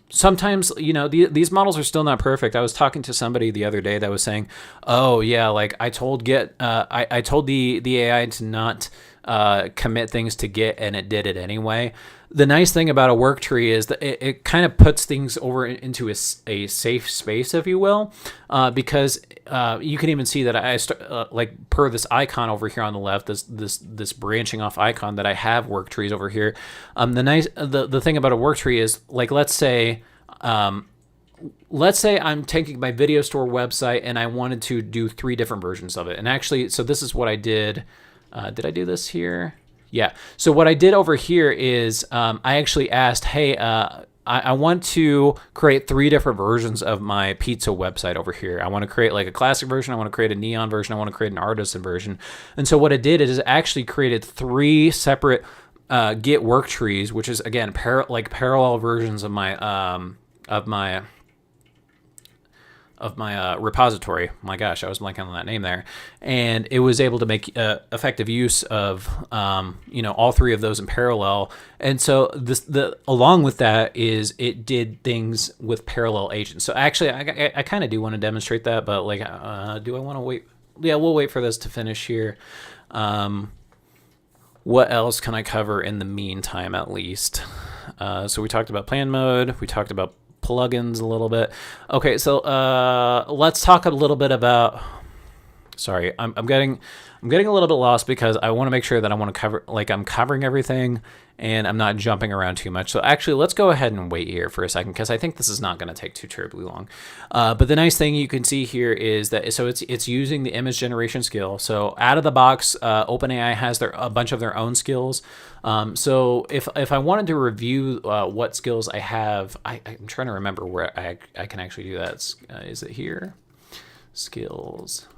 sometimes these models are still not perfect. I was talking to somebody the other day that was saying, oh yeah, like I told Git I told the AI to not commit things to Git, and it did it anyway. The nice thing about a work tree is that it kind of puts things over into a safe space, if you will, because you can even see that I like per this icon over here on the left, this branching off icon that I have work trees over here. The thing about a work tree is, like, let's say I'm taking my video store website and I wanted to do 3 different versions of it. And actually, so this is what I did. Did I do this here? Yeah. So what I did over here is I actually asked, hey, I want to create 3 different versions of my pizza website over here. I want to create like a classic version. I want to create a neon version. I want to create an artisan version. And so what I did is actually created 3 separate Git work trees, which is again parallel versions of my repository. My gosh, I was blanking on that name there. And it was able to make effective use of all 3 of those in parallel. And so along with that is it did things with parallel agents. So actually I kind of do want to demonstrate that, but like do I want to wait? Yeah, we'll wait for this to finish here. What else can I cover in the meantime, at least? So we talked about plan mode. We talked about plugins a little bit. Okay, so let's talk a little bit about. Sorry, I'm getting a little bit lost because I want to make sure that I want to cover, like, I'm covering everything and I'm not jumping around too much. So actually, let's go ahead and wait here for a second because I think this is not going to take too terribly long. But the nice thing you can see here is that it's using the image generation skill. So out of the box, OpenAI has a bunch of their own skills. So if I wanted to review what skills I have, I'm trying to remember where I can actually do that. Is it here? Skills.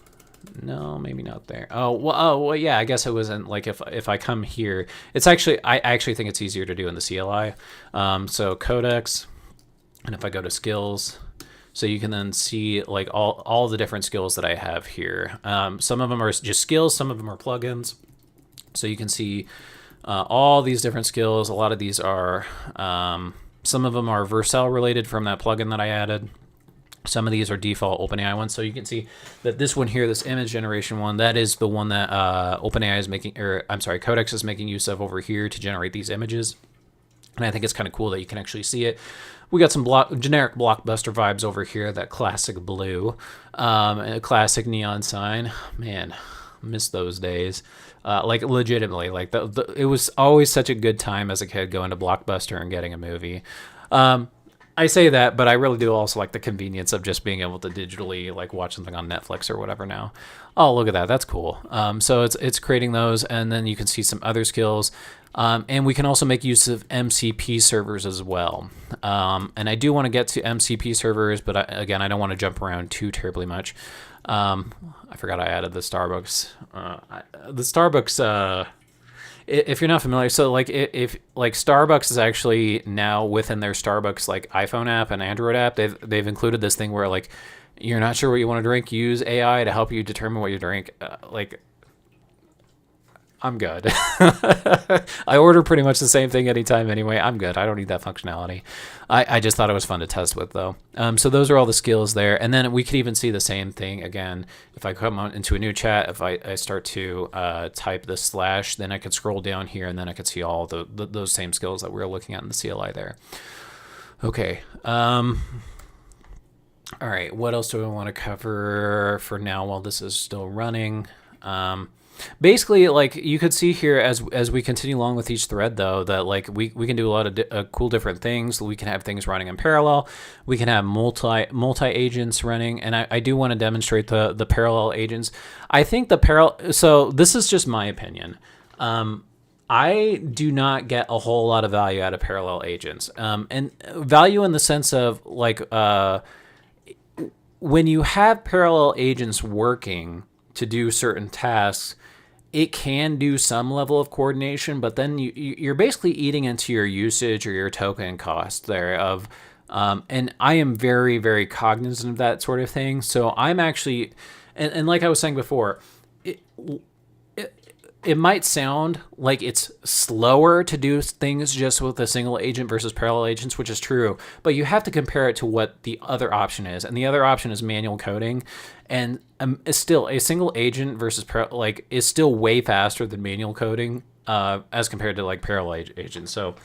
No, maybe not there. Oh, well, yeah. I guess it wasn't like if I come here, it's actually I actually think it's easier to do in the CLI. So Codex, and if I go to skills, so you can then see like all the different skills that I have here. Some of them are just skills, some of them are plugins. So you can see all these different skills. A lot of these are some of them are Vercel related from that plugin that I added. Some of these are default OpenAI ones. So you can see that this one here, this image generation one, that is the one that OpenAI is making, or I'm sorry, Codex is making use of over here to generate these images. And I think it's kind of cool that you can actually see it. We got some generic blockbuster vibes over here, that classic blue, and a classic neon sign. Man, miss those days. Like legitimately, like it was always such a good time as a kid going to Blockbuster and getting a movie. I say that, but I really do also like the convenience of just being able to digitally like watch something on Netflix or whatever now. Oh, look at that. That's cool. So it's creating those, and then you can see some other skills. And we can also make use of MCP servers as well. And I do want to get to MCP servers, but again, I don't want to jump around too terribly much. I forgot I added the Starbucks. The Starbucks... if you're not familiar, so like if like Starbucks is actually now within their Starbucks like iPhone app and Android app, they've included this thing where like you're not sure what you want to drink, use AI to help you determine what you drink. Like I'm good. I order pretty much the same thing anytime anyway. I'm good. I don't need that functionality. I just thought it was fun to test with though. So those are all the skills there. And then we could even see the same thing again. If I come on into a new chat, if I start to type the /, then I could scroll down here and then I could see all those same skills that we were looking at in the CLI there. Okay. All right. What else do I want to cover for now while this is still running? Basically, like you could see here as we continue along with each thread, though, that like we can do a lot of cool different things. We can have things running in parallel. We can have multi agents running, and I do want to demonstrate the parallel agents. I think the parallel. So this is just my opinion. I do not get a whole lot of value out of parallel agents, and value in the sense of like when you have parallel agents working to do certain tasks, it can do some level of coordination, but then you're basically eating into your usage or your token cost there of, and I am very, very cognizant of that sort of thing. So I'm actually, and like I was saying before, it might sound like it's slower to do things just with a single agent versus parallel agents, which is true, but you have to compare it to what the other option is. And the other option is manual coding. And it's still a single agent versus is still way faster than manual coding as compared to like parallel agents. So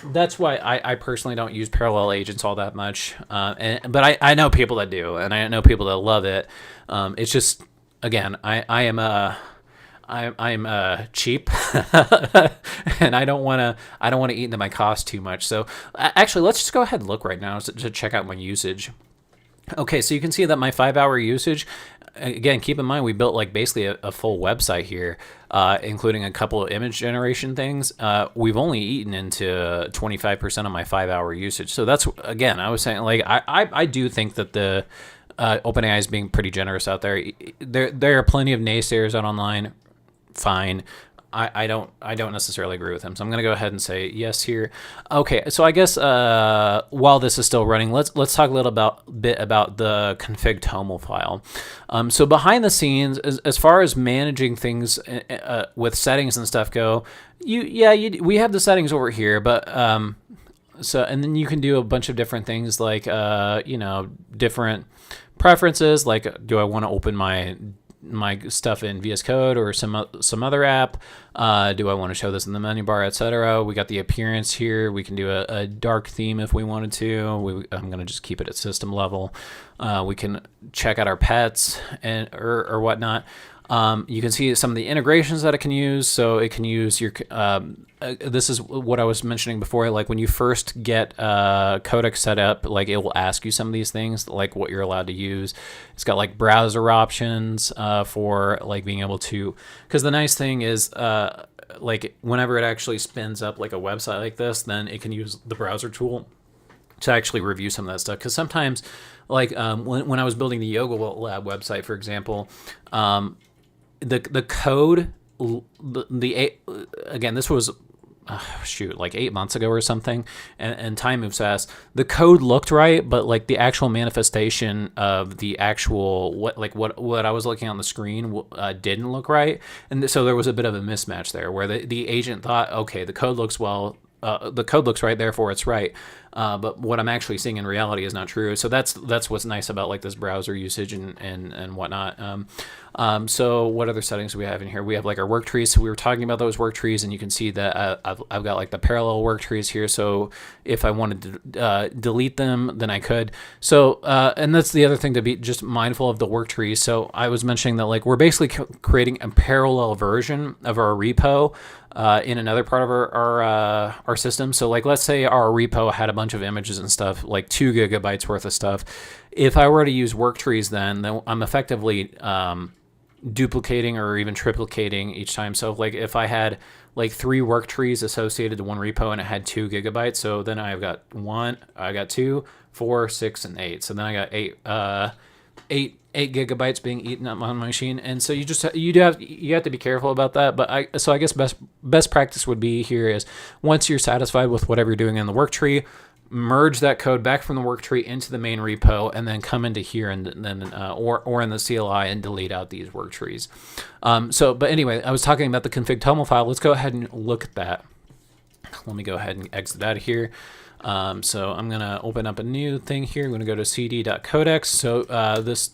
that's why I personally don't use parallel agents all that much. But I know people that do, and I know people that love it. It's just, again, I'm cheap, and I don't want to eat into my cost too much. So actually, let's just go ahead and look right now to check out my usage. Okay, so you can see that my 5-hour usage. Again, keep in mind we built like basically a full website here, including a couple of image generation things. We've only eaten into 25% of my 5-hour usage. So that's, again, I was saying like I do think that the OpenAI is being pretty generous out there. There are plenty of naysayers out online. Fine. I don't necessarily agree with him, so I'm gonna go ahead and say yes here. Okay, so I guess while this is still running, let's talk a little bit about the config toml file. So behind the scenes, as far as managing things with settings and stuff go, we have the settings over here, but so and then you can do a bunch of different things like different preferences, like do I want to open my stuff in VS Code or some other app? Do I want to show this in the menu bar, etc.? We got the appearance here. We can do a dark theme if we wanted to. I'm going to just keep it at system level. We can check out our pets or whatnot. You can see some of the integrations that it can use. So it can use your, this is what I was mentioning before, like when you first get Codex set up, like it will ask you some of these things, like what you're allowed to use. It's got like browser options for like being able to, because the nice thing is like whenever it actually spins up like a website like this, then it can use the browser tool to actually review some of that stuff. Because sometimes, like when I was building the Yoga Lab website, for example, the code, again, this was like 8 months ago or something, and time moves fast. The code looked right, but like the actual manifestation of the actual what I was looking on the screen didn't look right, and so there was a bit of a mismatch there where the agent thought, okay, the code looks the code looks right, therefore it's right. But what I'm actually seeing in reality is not true. So that's what's nice about like this browser usage and whatnot. So what other settings do we have in here? We have like our work trees. So we were talking about those work trees, and you can see that I've got like the parallel work trees here. So if I wanted to delete them, then I could. So and that's the other thing to be just mindful of the work trees. So I was mentioning that like we're basically creating a parallel version of our repo in another part of our system. So like let's say our repo had a bunch of images and stuff, like 2 gigabytes worth of stuff. If I were to use work trees, then I'm effectively duplicating or even triplicating each time. So like if I had like 3 work trees associated to one repo and it had 2 gigabytes, so then I've got 2, 4, 6, and 8. So then I got 8 gigabytes being eaten up on my machine. And so you have to be careful about that. But I guess best practice would be here is once you're satisfied with whatever you're doing in the work tree, merge that code back from the work tree into the main repo, and then come into here and then or in the CLI and delete out these work trees. But anyway, I was talking about the config toml file. Let's go ahead and look at that. Let me go ahead and exit out of here. So I'm going to open up a new thing here. I'm going to go to cd.codex. So this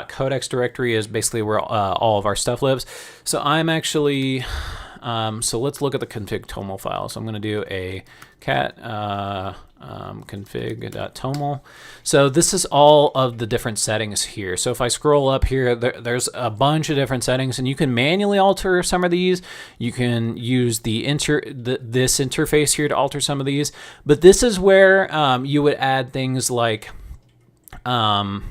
.codex directory is basically where all of our stuff lives. So I'm actually, so let's look at the config toml file. So I'm going to do a cat config.toml. So this is all of the different settings here. So if I scroll up here, there's a bunch of different settings, and you can manually alter some of these. You can use this interface here to alter some of these. But this is where you would add things like our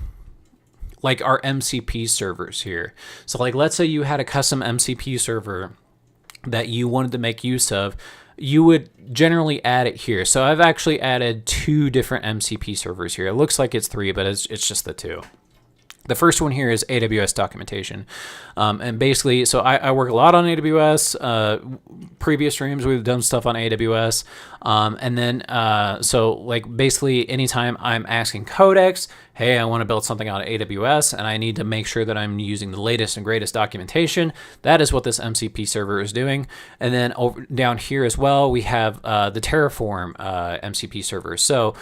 MCP servers here. So like let's say you had a custom MCP server that you wanted to make use of. You would generally add it here. So I've actually added 2 different MCP servers here. It looks like it's 3, but it's just the 2. The first one here is AWS documentation. And basically, so I work a lot on AWS. Previous streams, we've done stuff on AWS. And then, so like basically anytime I'm asking Codex, hey, I want to build something on AWS and I need to make sure that I'm using the latest and greatest documentation, that is what this MCP server is doing. And then over down here as well, we have the Terraform MCP server. So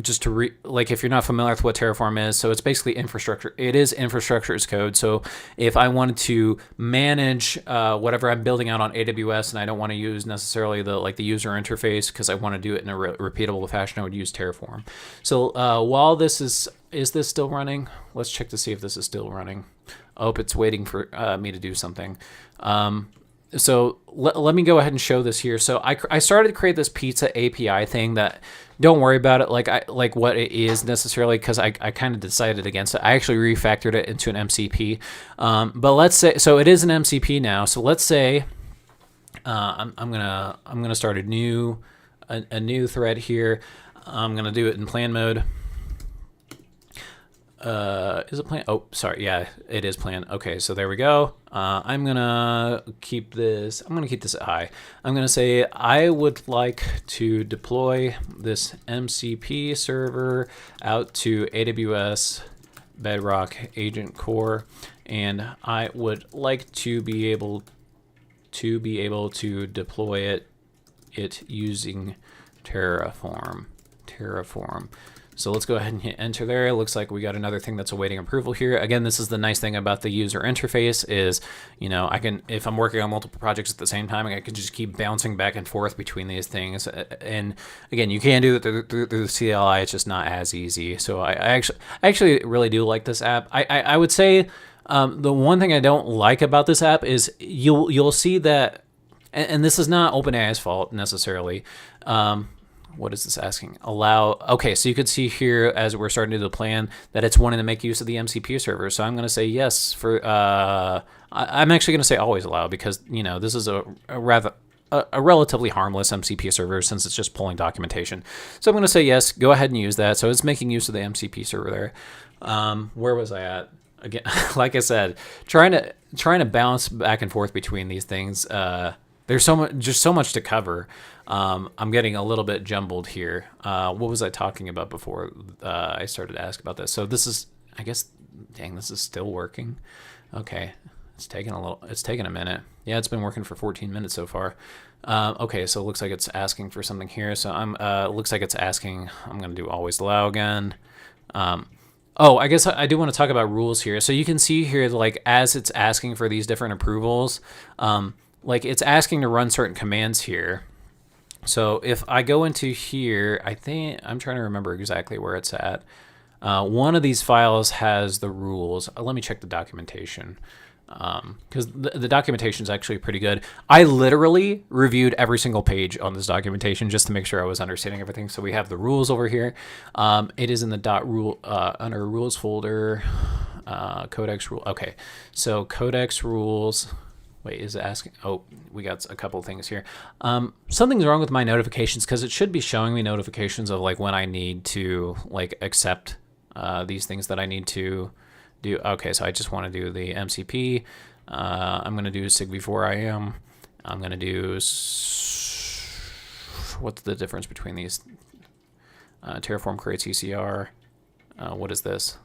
just to like if you're not familiar with what Terraform is, so it's basically infrastructure. It is infrastructure as code. So if I wanted to manage whatever I'm building out on AWS and I don't want to use necessarily the user interface because I want to do it in a repeatable fashion, I would use Terraform. So while this is this still running? Let's check to see if this is still running. Oh, it's waiting for me to do something. So let me go ahead and show this here. So I started to create this pizza API thing that, don't worry about it like what it is necessarily, because I kind of decided against it. I actually refactored it into an MCP. But let's say, so it is an MCP now. So let's say I'm gonna start a new thread here. I'm gonna do it in plan mode. Is it plan? Oh, sorry. Yeah, it is plan. Okay, so there we go. I'm gonna keep this at high. I'm gonna say I would like to deploy this MCP server out to AWS Bedrock Agent Core, and I would like to be able to deploy it using Terraform. So let's go ahead and hit enter there. It looks like we got another thing that's awaiting approval here. Again, this is the nice thing about the user interface is, I can, if I'm working on multiple projects at the same time, I can just keep bouncing back and forth between these things. And again, you can do it through the CLI. It's just not as easy. So I actually really do like this app. I would say the one thing I don't like about this app is you'll see that, and this is not OpenAI's fault necessarily. What is this asking? Allow. Okay, so you could see here as we're starting to do the plan that it's wanting to make use of the MCP server. So I'm going to say yes for. I'm actually going to say always allow because this is a a relatively harmless MCP server since it's just pulling documentation. So I'm going to say yes, go ahead and use that. So it's making use of the MCP server there. Where was I at? Again, like I said, trying to bounce back and forth between these things. There's just so much to cover. I'm getting a little bit jumbled here. What was I talking about before I started to ask about this? So this is, I guess, dang, this is still working. Okay, it's taking a minute. Yeah, it's been working for 14 minutes so far. Okay, so it looks like it's asking for something here. So it looks like it's asking. I'm gonna do always allow again. Oh, I guess I do want to talk about rules here. So you can see here, like, as it's asking for these different approvals, like it's asking to run certain commands here. So if I go into here, I think I'm trying to remember exactly where it's at. One of these files has the rules. Let me check the documentation, because the documentation is actually pretty good. I literally reviewed every single page on this documentation just to make sure I was understanding everything. So we have the rules over here. It is in the .rule under rules folder, Codex rule. Okay, so Codex rules. Wait, is it asking? Oh, we got a couple things here. Something's wrong with my notifications because it should be showing me notifications of like when I need to like accept these things that I need to do. Okay, so I just want to do the MCP. I'm going to do sig4im. I'm going to do, what's the difference between these? Terraform creates ECR. What is this?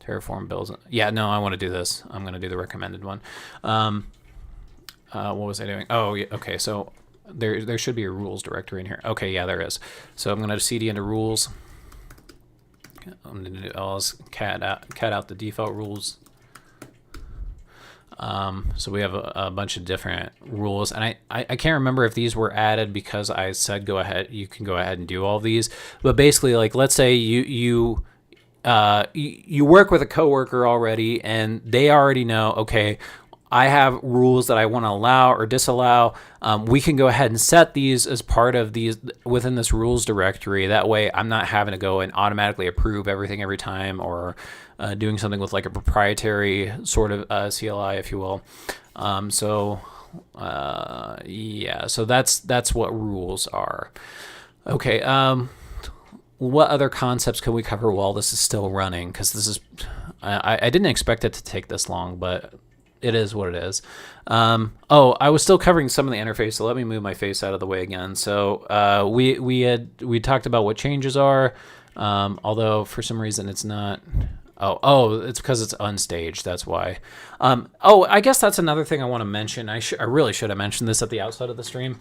Terraform builds. Yeah, no, I want to do this. I'm going to do the recommended one. What was I doing? Oh, yeah, okay, so there should be a rules directory in here. Okay, yeah, there is. So I'm going to cd into rules. I'm going to do cat out the default rules. So we have a bunch of different rules, and I can't remember if these were added because I said go ahead, you can go ahead and do all these. But basically, like, let's say you work with a coworker already, and they already know, okay, I have rules that I want to allow or disallow. We can go ahead and set these as part of these within this rules directory. That way I'm not having to go and automatically approve everything every time, or doing something with like a proprietary sort of CLI, if you will. Yeah, so that's what rules are. Okay. What other concepts can we cover while this is still running? Because this is, I didn't expect it to take this long, but it is what it is. Oh, I was still covering some of the interface, so let me move my face out of the way again. So we talked about what changes are, although for some reason it's not. Oh, it's because it's unstaged. That's why. Oh, I guess that's another thing I want to mention. I really should have mentioned this at the outset of the stream.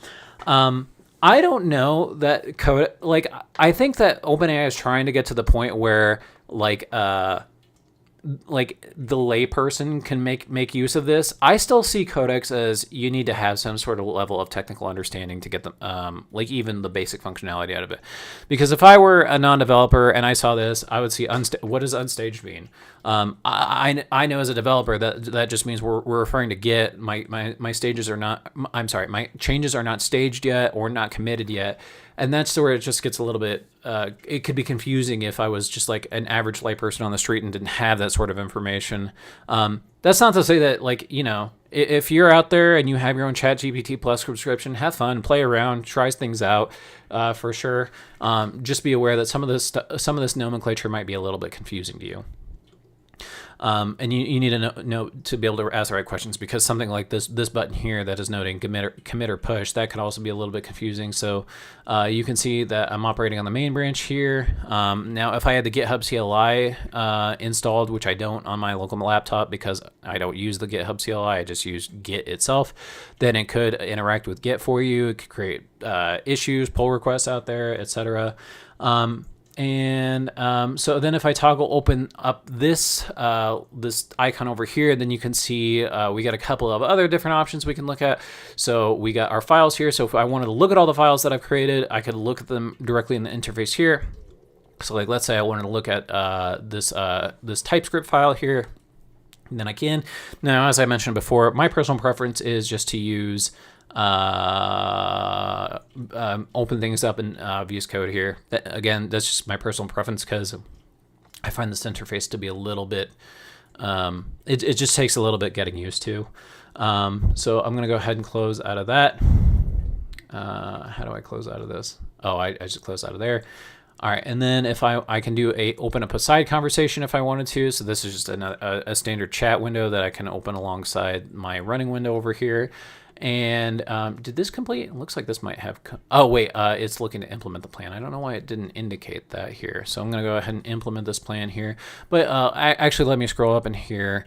I don't know that code. Like, I think that OpenAI is trying to get to the point where like the layperson can make use of this. I still see Codex as you need to have some sort of level of technical understanding to get them, like even the basic functionality out of it. Because if I were a non-developer and I saw this, I would see what does unstaged mean? I know as a developer that just means we're referring to Git. My stages are not. I'm sorry, my changes are not staged yet or not committed yet. And that's where it just gets a little bit, it could be confusing if I was just like an average layperson on the street and didn't have that sort of information. That's not to say that, like, you know, if you're out there and you have your own ChatGPT Plus subscription, have fun, play around, try things out, for sure. Just be aware that some of this nomenclature might be a little bit confusing to you. And you need to know to be able to ask the right questions, because something like this button here that is noting commit or push, that can also be a little bit confusing. So you can see that I'm operating on the main branch here. Now, if I had the GitHub CLI installed, which I don't on my local laptop because I don't use the GitHub CLI, I just use Git itself, then it could interact with Git for you. It could create issues, pull requests out there, etc. So then if I toggle open up this this icon over here, then you can see we got a couple of other different options we can look at. So we got our files here. So if I wanted to look at all the files that I've created, I could look at them directly in the interface here. So like, let's say I wanted to look at this TypeScript file here, and then I can. Now, as I mentioned before, my personal preference is just to use open things up in VS Code here. Again, that's just my personal preference because I find this interface to be a little bit, it just takes a little bit getting used to. So I'm going to go ahead and close out of that. How do I close out of this? Oh, I just closed out of there. All right, and then if I can open up a side conversation if I wanted to. So this is just a standard chat window that I can open alongside my running window over here. And did this complete? It looks like this might have. Oh wait, it's looking to implement the plan. I don't know why it didn't indicate that here. So I'm gonna go ahead and implement this plan here. But actually, let me scroll up in here.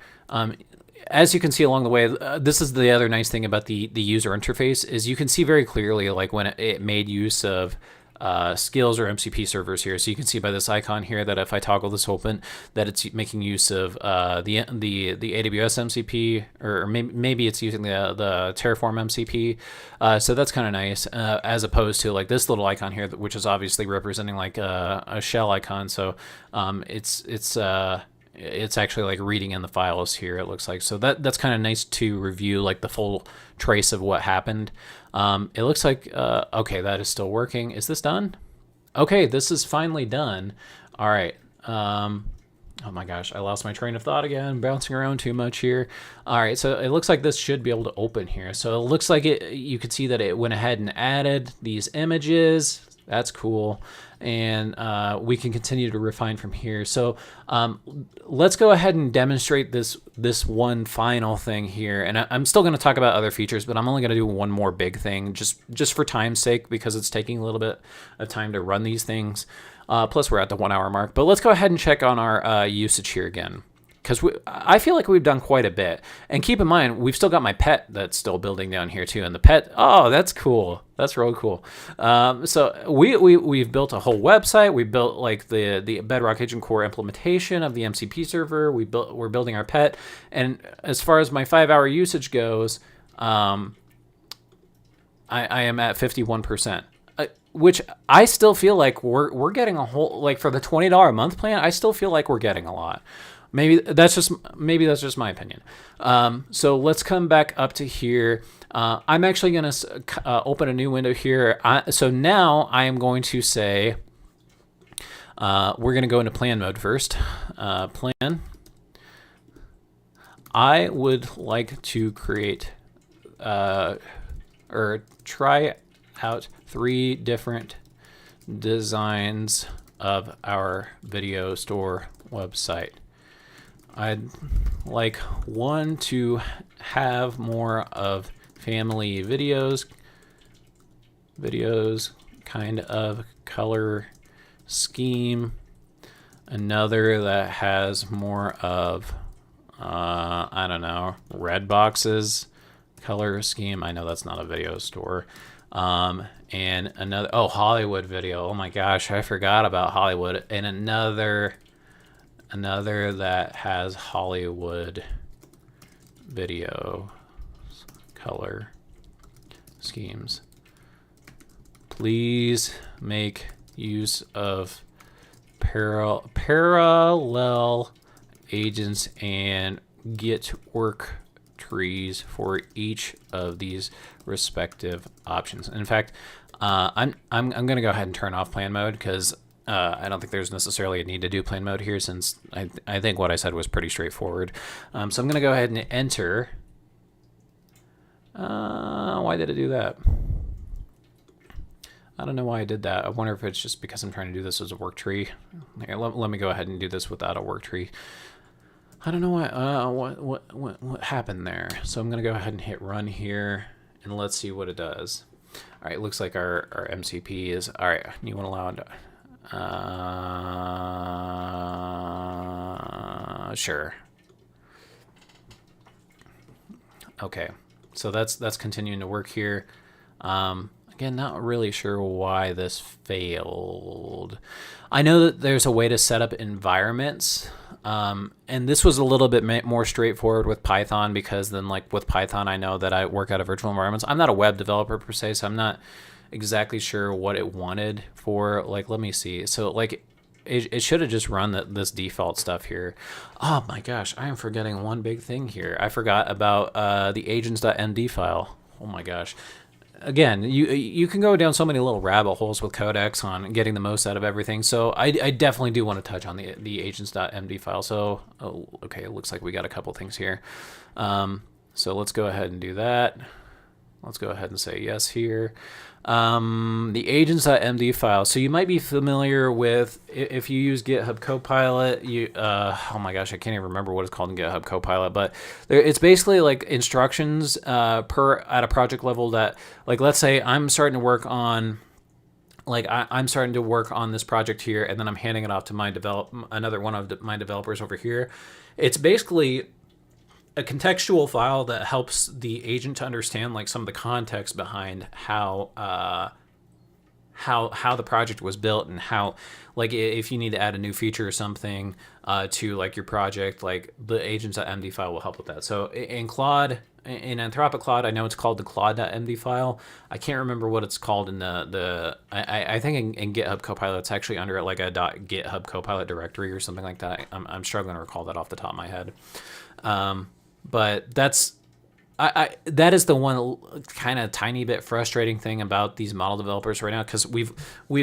As you can see along the way, this is the other nice thing about the user interface is you can see very clearly like when it made use of skills or MCP servers here. So you can see by this icon here that if I toggle this open, that it's making use of the AWS MCP, or maybe it's using the Terraform MCP. So that's kind of nice, as opposed to like this little icon here, which is obviously representing like a shell icon. So it's actually like reading in the files here, it looks like. So that's kind of nice to review like the full trace of what happened. It looks like, okay, that is still working. Is this done? Okay, this is finally done. All right. Oh my gosh, I lost my train of thought again, bouncing around too much here. All right, so it looks like this should be able to open here. So it looks like you could see that it went ahead and added these images. That's cool. And we can continue to refine from here. So let's go ahead and demonstrate this one final thing here. And I'm still going to talk about other features, but I'm only going to do one more big thing just for time's sake, because it's taking a little bit of time to run these things. Plus, we're at the 1 hour mark. But let's go ahead and check on our usage here again, because I feel like we've done quite a bit. And keep in mind, we've still got my pet that's still building down here too. And the pet, oh, that's cool. That's real cool. So we've built a whole website. We built like the Bedrock Agent Core implementation of the MCP server. We're building our pet. And as far as my 5 hour usage goes, I am at 51%. Which I still feel like we're getting a whole, like for the $20 a month plan, I still feel like we're getting a lot. Maybe that's just my opinion. So let's come back up to here. I'm actually going to open a new window here. So now I am going to say we're going to go into plan mode first. Plan. I would like to create or try out 3 different designs of our video store website. I'd like one to have more of family videos, kind of color scheme. Another that has more of, I don't know, red boxes, color scheme. I know that's not a video store. And another, oh, Hollywood video. Oh my gosh, I forgot about Hollywood. And another that has Hollywood video color schemes. Please make use of parallel agents and get work trees for each of these respective options. In fact, I'm going to go ahead and turn off plan mode, because I don't think there's necessarily a need to do plan mode here, since I think what I said was pretty straightforward. So I'm going to go ahead and enter. Why did it do that? I don't know why I did that. I wonder if it's just because I'm trying to do this as a work tree. Here, let me go ahead and do this without a work tree. I don't know what happened there. So I'm going to go ahead and hit run here, and let's see what it does. All right, looks like our MCP is, all right, you want to allow, sure. Okay, so that's continuing to work here. Again, not really sure why this failed. I know that there's a way to set up environments. And this was a little bit more straightforward with Python, because then like with Python, I know that I work out of virtual environments. I'm not a web developer per se, so I'm not exactly sure what it wanted for, like, let me see. So like it should have just run this default stuff here. Oh my gosh, I am forgetting one big thing here. I forgot about the agents.md file. Oh my gosh. Again, you can go down so many little rabbit holes with Codex on getting the most out of everything. So I definitely do want to touch on the agents.md file. So, okay, it looks like we got a couple things here. So let's go ahead and do that. Let's go ahead and say yes here. The agents.md file. So you might be familiar with, if you use GitHub Copilot, oh my gosh, I can't even remember what it's called in GitHub Copilot, but it's basically like instructions at a project level that, like, let's say I'm starting to work on, I'm starting to work on this project here, and then I'm handing it off to another one of my developers over here. It's basically a contextual file that helps the agent to understand like some of the context behind how the project was built, and how, like, if you need to add a new feature or something to like your project, like the agents.md file will help with that. So in Anthropic Claude, I know it's called the Claude.md file. I can't remember what it's called in I think in GitHub Copilot it's actually under like a .github Copilot directory or something like that. I'm struggling to recall that off the top of my head. But that is the one kind of tiny bit frustrating thing about these model developers right now, because we've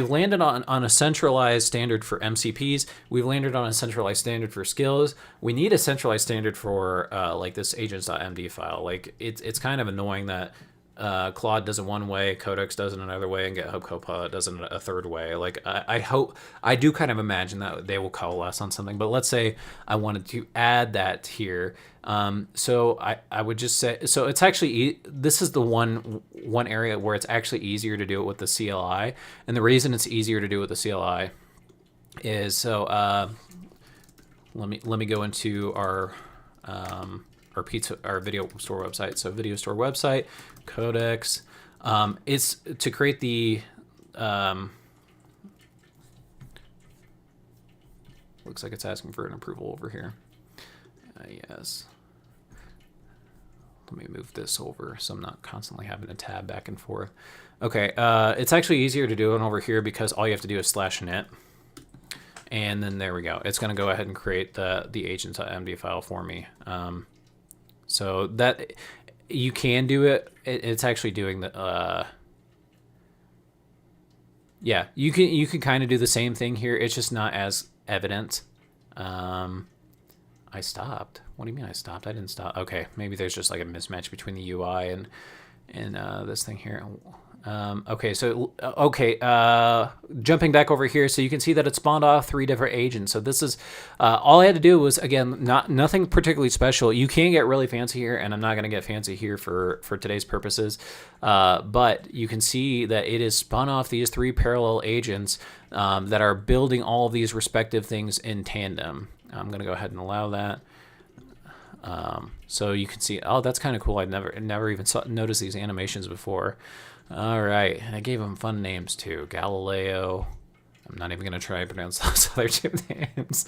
landed on a centralized standard for MCPs. We've landed on a centralized standard for skills. We need a centralized standard for like this agents.md file. Like it's kind of annoying that Claude does it one way, Codex does it another way, and GitHub Copilot does it a third way. Like I do kind of imagine that they will coalesce on something. But let's say I wanted to add that here. So I would just say, so it's actually, this is the one area where it's actually easier to do it with the CLI. And the reason it's easier to do with the CLI is, so let me go into our video store website. So video store website, Codex. It's to create the looks like it's asking for an approval over here. Yes. Let me move this over so I'm not constantly having to tab back and forth. Okay, it's actually easier to do it over here because all you have to do is /init. And then there we go. It's going to go ahead and create the agents.md file for me. So that you can do it. It's actually doing the yeah, you can kind of do the same thing here. It's just not as evident. I stopped. What do you mean I stopped? I didn't stop. Okay, maybe there's just like a mismatch between the UI and this thing here. Okay, so jumping back over here, so you can see that it spawned off 3 different agents. So this is all I had to do was, again, nothing particularly special. You can get really fancy here, and I'm not going to get fancy here for today's purposes. But you can see that it is spun off these 3 parallel agents that are building all of these respective things in tandem. I'm going to go ahead and allow that. So you can see, oh, that's kind of cool. I've never even noticed these animations before. All right, I gave them fun names too. Galileo. I'm not even going to try to pronounce those other 2 names.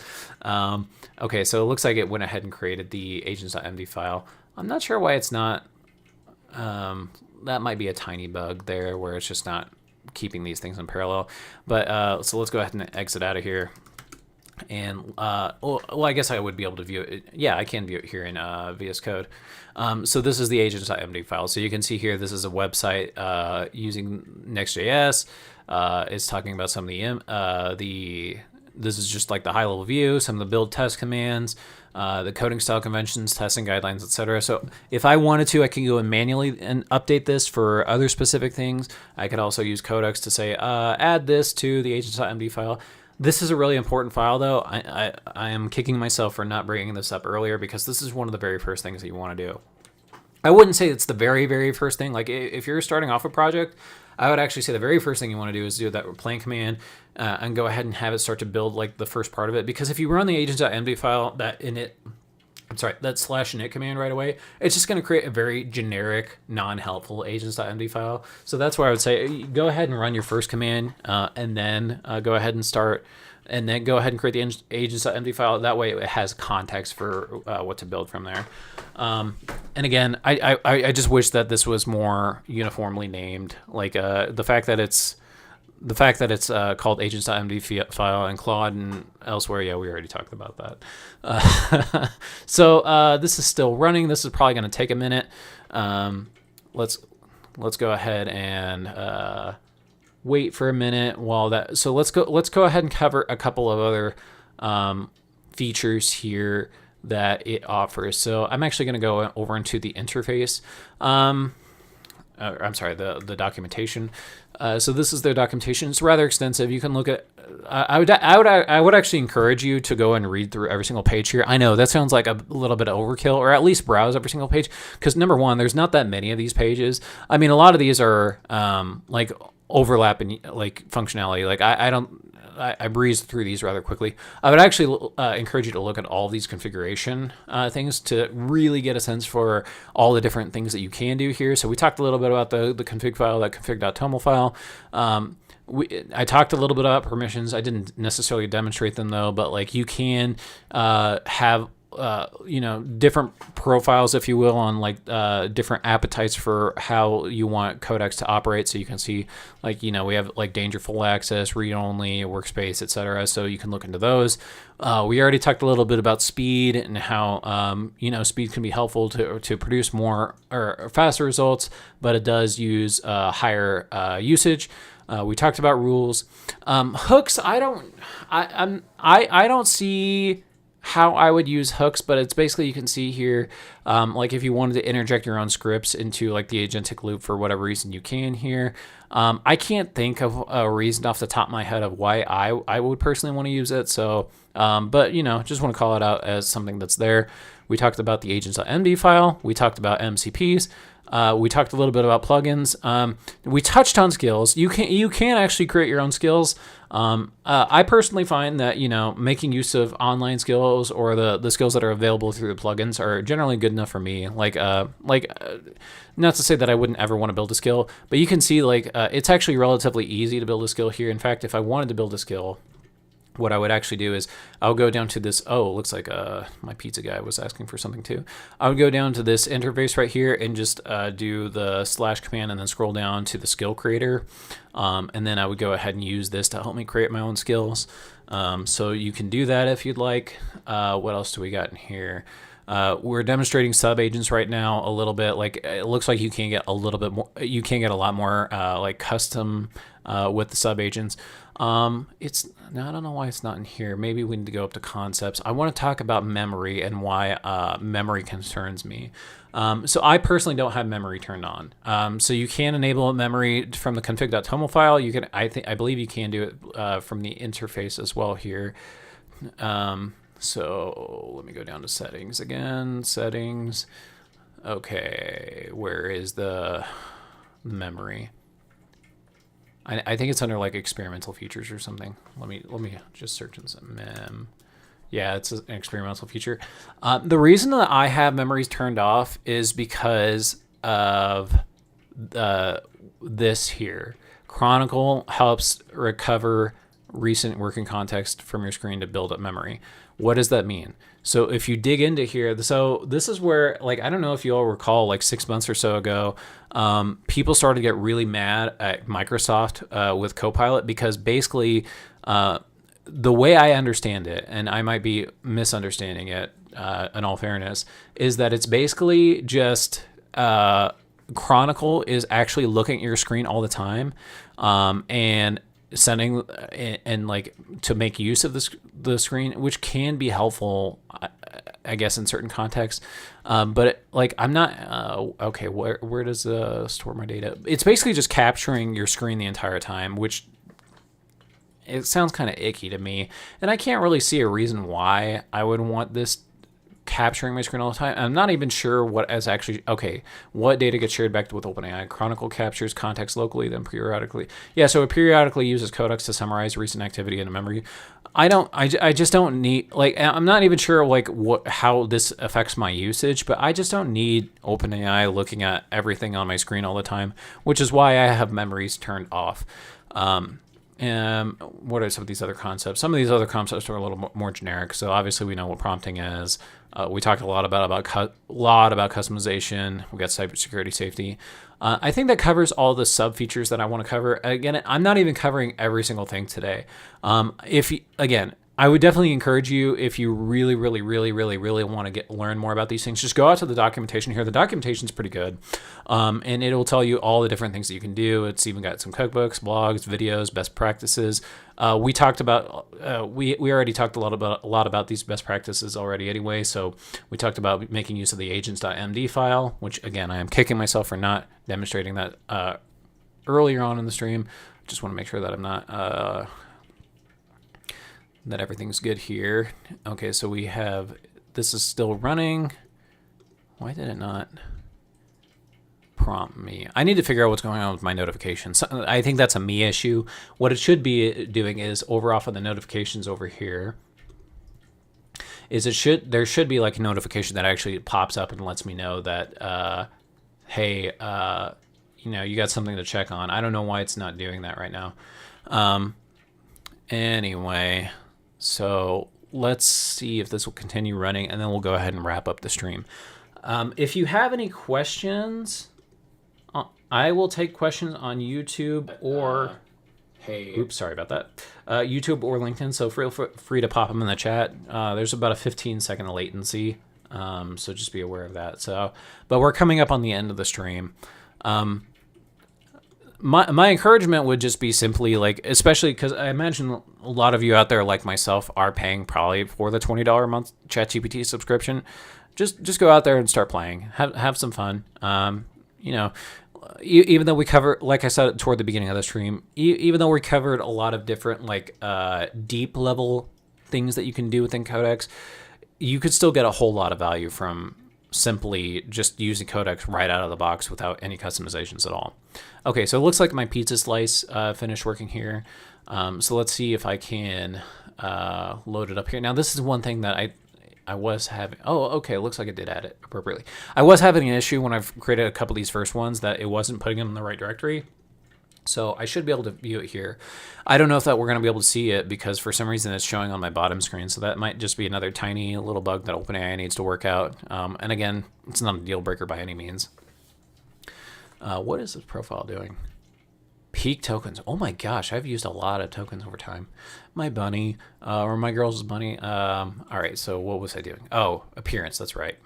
Okay, so it looks like it went ahead and created the agents.md file. I'm not sure why it's not. That might be a tiny bug there where it's just not keeping these things in parallel. But so let's go ahead and exit out of here. And well, I guess I would be able to view it. Yeah, I can view it here in VS Code. So this is the agents.md file. So you can see here, this is a website using Next.js. It's talking about some of this is just like the high level view, some of the build test commands, the coding style conventions, testing guidelines, etc. So if I wanted to, I can go and manually and update this for other specific things. I could also use Codex to say, add this to the agents.md file. This is a really important file, though. I am kicking myself for not bringing this up earlier, because this is one of the very first things that you want to do. I wouldn't say it's the very, very first thing. Like, if you're starting off a project, I would actually say the very first thing you want to do is do that plan command and go ahead and have it start to build like the first part of it. Because if you run the agents.md file, that /init command right away, it's just going to create a very generic, non-helpful agents.md file. So that's why I would say go ahead and run your first command and then go ahead and start, and then go ahead and create the agents.md file. That way it has context for what to build from there. And again, I just wish that this was more uniformly named. Like the fact that it's called agents.md file in Claude and elsewhere, yeah, we already talked about that. So this is still running. This is probably going to take a minute. Let's go ahead and wait for a minute while that. So let's go ahead and cover a couple of other features here that it offers. So I'm actually going to go over into the interface. I'm sorry, the documentation. So this is their documentation. It's rather extensive. You can look at. I would actually encourage you to go and read through every single page here. I know that sounds like a little bit of overkill, or at least browse every single page, because number one, there's not that many of these pages. I mean, a lot of these are like overlapping like functionality. Like I breezed through these rather quickly. I would actually encourage you to look at all these configuration things to really get a sense for all the different things that you can do here. So we talked a little bit about the config file, that config.toml file. I talked a little bit about permissions. I didn't necessarily demonstrate them though, but like you can have different profiles, if you will, on like different appetites for how you want Codex to operate. So you can see like, we have like dangerful access, read only, workspace, etc. So you can look into those. We already talked a little bit about speed and how, speed can be helpful to produce more or faster results, but it does use higher usage. We talked about rules. Hooks, I don't see how I would use hooks, but it's basically, you can see here, like if you wanted to interject your own scripts into like the agentic loop for whatever reason, you can here. I can't think of a reason off the top of my head of why I would personally want to use it. So, but just want to call it out as something that's there. We talked about the agents.md file. We talked about MCPs. We talked a little bit about plugins. We touched on skills. You can actually create your own skills. I personally find that making use of online skills or the skills that are available through the plugins are generally good enough for me. Like not to say that I wouldn't ever want to build a skill, but you can see it's actually relatively easy to build a skill here. In fact, if I wanted to build a skill, what I would actually do is I'll go down to this. Oh, looks like my pizza guy was asking for something too. I would go down to this interface right here and just do the / command and then scroll down to the skill creator. And then I would go ahead and use this to help me create my own skills. So you can do that if you'd like. What else do we got in here? We're demonstrating sub agents right now a little bit. Like it looks like you can get a little bit more. You can get a lot more like custom with the sub agents. I don't know why it's not in here. Maybe we need to go up to concepts. I want to talk about memory and why memory concerns me. So I personally don't have memory turned on. So you can enable memory from the config.toml file. You can, I believe you can do it from the interface as well here. So let me go down to settings again. Settings. Okay, where is the memory? I think it's under like experimental features or something. Let me just search in some mem. Yeah, it's an experimental feature. The reason that I have memories turned off is because of this here. Chronicle helps recover recent working context from your screen to build up memory. What does that mean? So if you dig into here, so this is where, like, I don't know if you all recall, like 6 months or so ago, people started to get really mad at Microsoft with Copilot because basically the way I understand it, and I might be misunderstanding it in all fairness, is that it's basically just Chronicle is actually looking at your screen all the time and sending and like to make use of the screen, which can be helpful, I guess, in certain contexts. But like I'm not okay. Where does store my data? It's basically just capturing your screen the entire time, which it sounds kind of icky to me, and I can't really see a reason why I would want this capturing my screen all the time. I'm not even sure what is actually what data gets shared back with OpenAI. Chronicle captures context locally, then periodically. Yeah, so it periodically uses Codex to summarize recent activity in a memory. I just don't need, like, I'm not even sure like how this affects my usage, but I just don't need OpenAI looking at everything on my screen all the time, which is why I have memories turned off. And what are some of these other concepts? Some of these other concepts are a little more generic. So obviously we know what prompting is. We talked a lot about customization. We got cybersecurity, safety. I think that covers all the sub features that I want to cover. Again, I'm not even covering every single thing today. I'm I would definitely encourage you, if you really, really, really, really, really want to learn more about these things, just go out to the documentation here. The documentation is pretty good, and it will tell you all the different things that you can do. It's even got some cookbooks, blogs, videos, best practices. We talked about we already talked a lot about these best practices already anyway. So we talked about making use of the agents.md file, which again I am kicking myself for not demonstrating that earlier on in the stream. Just want to make sure that I'm not. That everything's good here. Okay, so we have, this is still running. Why did it not prompt me? I need to figure out what's going on with my notifications. I think that's a me issue. What it should be doing is over off of the notifications over here. There should be like a notification that actually pops up and lets me know that, hey, you got something to check on. I don't know why it's not doing that right now. Anyway. So let's see if this will continue running, and then we'll go ahead and wrap up the stream. If you have any questions, I will take questions on YouTube or oops, sorry about that. YouTube or LinkedIn. So feel free to pop them in the chat. There's about a 15-second latency, so just be aware of that. So, but we're coming up on the end of the stream. My encouragement would just be simply like, especially because I imagine a lot of you out there like myself are paying probably for the $20 a month ChatGPT subscription. Just go out there and start playing. Have some fun. Even though we cover, like I said toward the beginning of the stream, even though we covered a lot of different like deep level things that you can do within Codex, you could still get a whole lot of value from simply just using Codex right out of the box without any customizations at all. Okay, so it looks like my pizza slice finished working here. So let's see if I can load it up here. Now this is one thing that I was having. Oh, okay, it looks like it did add it appropriately. I was having an issue when I've created a couple of these first ones that it wasn't putting them in the right directory. So I should be able to view it here. I don't know if that we're going to be able to see it because for some reason it's showing on my bottom screen. So that might just be another tiny little bug that OpenAI needs to work out. And again, it's not a deal breaker by any means. What is this profile doing? Peak tokens. Oh my gosh, I've used a lot of tokens over time. My bunny, or my girl's bunny. All right, so what was I doing? Oh, appearance, that's right.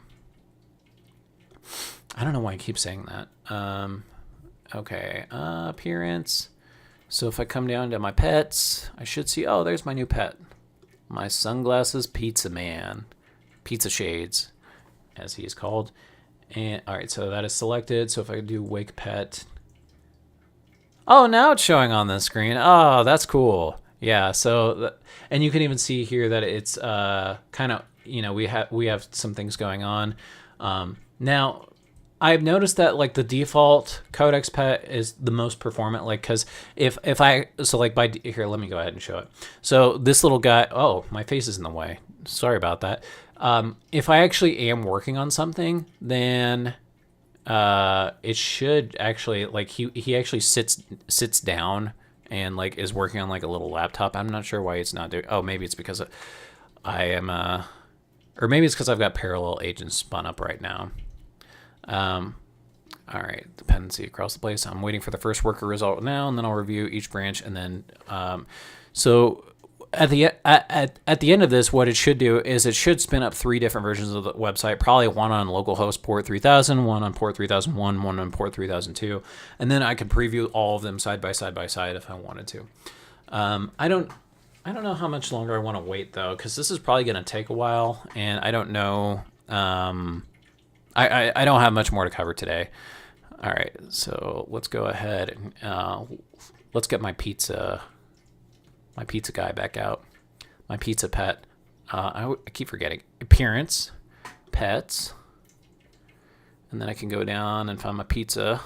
I don't know why I keep saying that. Okay, appearance. So if I come down to my pets, I should see, oh, there's my new pet. My sunglasses pizza man. Pizza shades, as he is called. And all right, so that is selected. So if I do wake pet. Oh, now it's showing on the screen. Oh, that's cool. Yeah, so, and you can even see here that it's kind of, we have some things going on. Now, I've noticed that like the default Codex pet is the most performant, like, because if I, so like here, let me go ahead and show it. So this little guy, oh, my face is in the way. Sorry about that. If I actually am working on something, then it should actually, like, he actually sits down and like is working on like a little laptop. I'm not sure why it's not doing. Oh, maybe it's because I am or maybe it's because I've got parallel agents spun up right now. All right, dependency across the place. I'm waiting for the first worker result now, and then I'll review each branch, and then so at the end of this, what it should do is it should spin up 3 different versions of the website, probably one on localhost port 3000, one on port 3001, one on port 3002, and then I could preview all of them side by side if I wanted to. I don't know how much longer I want to wait though, because this is probably going to take a while, and I don't know. I don't have much more to cover today. All right, so let's go ahead and let's get my pizza guy back out. My pizza pet. I keep forgetting. Appearance, pets, and then I can go down and find my pizza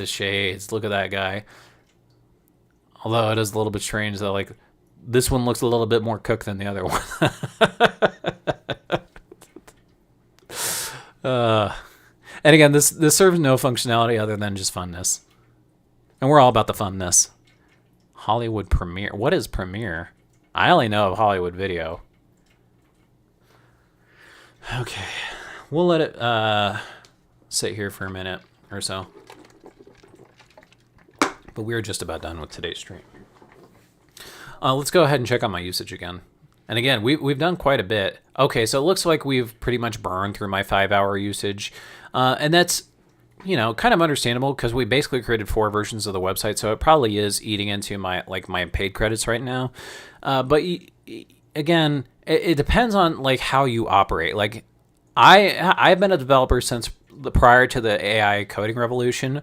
shades. Look at that guy. Although it is a little bit strange that like this one looks a little bit more cooked than the other one. And again, this serves no functionality other than just funness. And we're all about the funness. Hollywood Premiere. What is Premiere? I only know of Hollywood Video. Okay. We'll let it sit here for a minute or so. But we're just about done with today's stream. Let's go ahead and check on my usage again. And again, we've done quite a bit. Okay, so it looks like we've pretty much burned through my 5-hour usage. And that's, kind of understandable because we basically created 4 versions of the website. So it probably is eating into my paid credits right now. But again, it depends on how you operate. Like I've been a developer since prior to the AI coding revolution.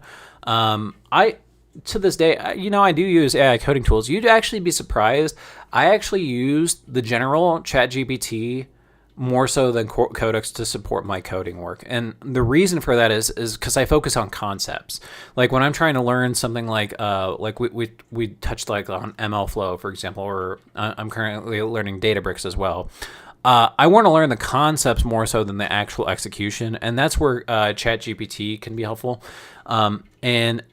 To this day, I do use AI coding tools. You'd actually be surprised. I actually used the general ChatGPT more so than Codex to support my coding work. And the reason for that is because I focus on concepts. Like when I'm trying to learn something like we touched on ML flow, for example, or I'm currently learning Databricks as well. I want to learn the concepts more so than the actual execution. And that's where ChatGPT can be helpful. And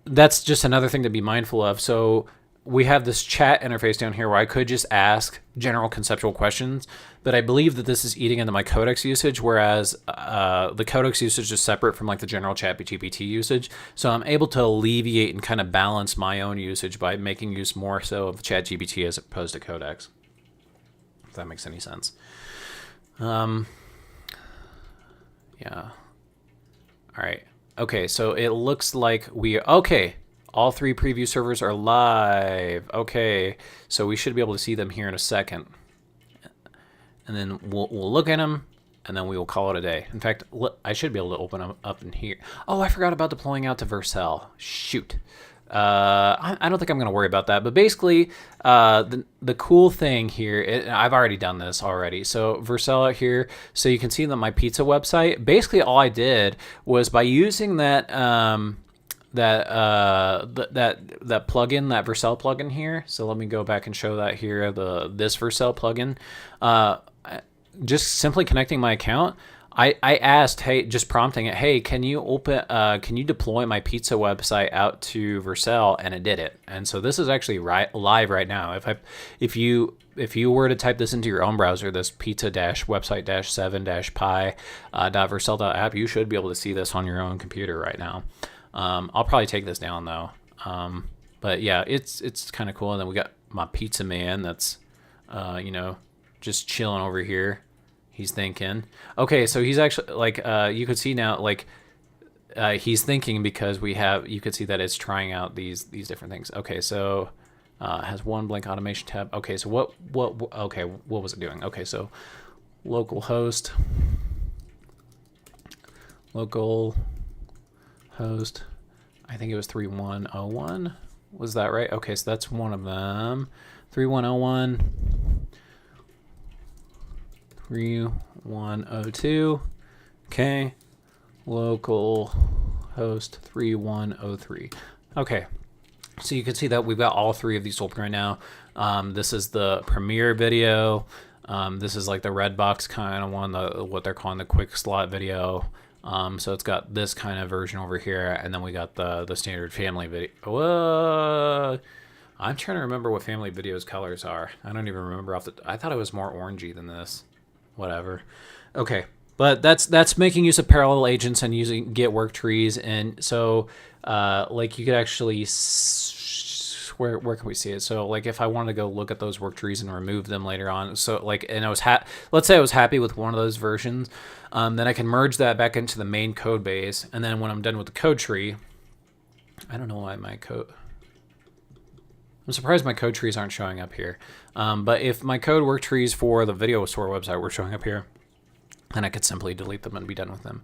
that's just another thing to be mindful of. So we have this chat interface down here where I could just ask general conceptual questions, but I believe that this is eating into my Codex usage, whereas the Codex usage is separate from the general ChatGPT usage. So I'm able to alleviate and kind of balance my own usage by making use more so of ChatGPT as opposed to Codex, if that makes any sense. Yeah. All right. Okay, so it looks like all 3 preview servers are live. Okay, so we should be able to see them here in a second. And then we'll look at them, and then we will call it a day. In fact, I should be able to open them up in here. Oh, I forgot about deploying out to Vercel. Shoot. I don't think I'm going to worry about that. But basically, the cool thing here, I've already done this already. So Vercel out here, so you can see that my pizza website, basically all I did was by using that that plugin, that Vercel plugin here. So let me go back and show that here, this Vercel plugin. Just simply connecting my account, I asked, just prompting it, hey, can you deploy my pizza website out to Vercel, and it did it. And so this is actually live right now. If you were to type this into your own browser, this pizza-website-7-pi.vercel.app, you should be able to see this on your own computer right now. I'll probably take this down though. But yeah, it's kind of cool. And then we got my pizza man that's, just chilling over here. He's thinking. Okay, so he's actually you could see now he's thinking because you could see that it's trying out these different things. Okay, so has one blank automation tab. Okay, so what was it doing? Okay, so local host. I think it was 3101. Was that right? Okay, so that's one of them. 3101. 3102. Okay. Local host 3103. Okay. So you can see that we've got all 3 of these open right now. This is the premiere video. This is like the red box kind of one, what they're calling the quick slot video. So it's got this kind of version over here, and then we got the standard family video. Whoa! I'm trying to remember what family video's colors are. I don't even remember I thought it was more orangey than this. Whatever. Okay, but that's making use of parallel agents and using get worktrees, and so you could actually where can we see it? So if I wanted to go look at those worktrees and remove them later on, so and I was let's say I was happy with one of those versions, then I can merge that back into the main code base, and then when I'm done with the code tree, I don't know why I'm surprised my code trees aren't showing up here. But if my code work trees for the video store website were showing up here, then I could simply delete them and be done with them.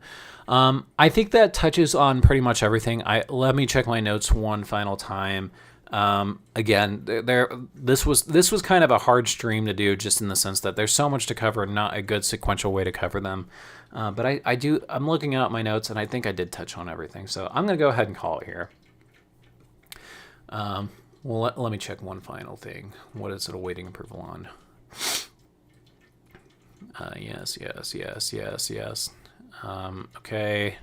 I think that touches on pretty much everything. Let me check my notes one final time. Again, this was kind of a hard stream to do, just in the sense that there's so much to cover, not a good sequential way to cover them. But I'm looking at my notes, and I think I did touch on everything. So I'm going to go ahead and call it here. Well, let me check one final thing. What is it awaiting approval on? Yes. Okay.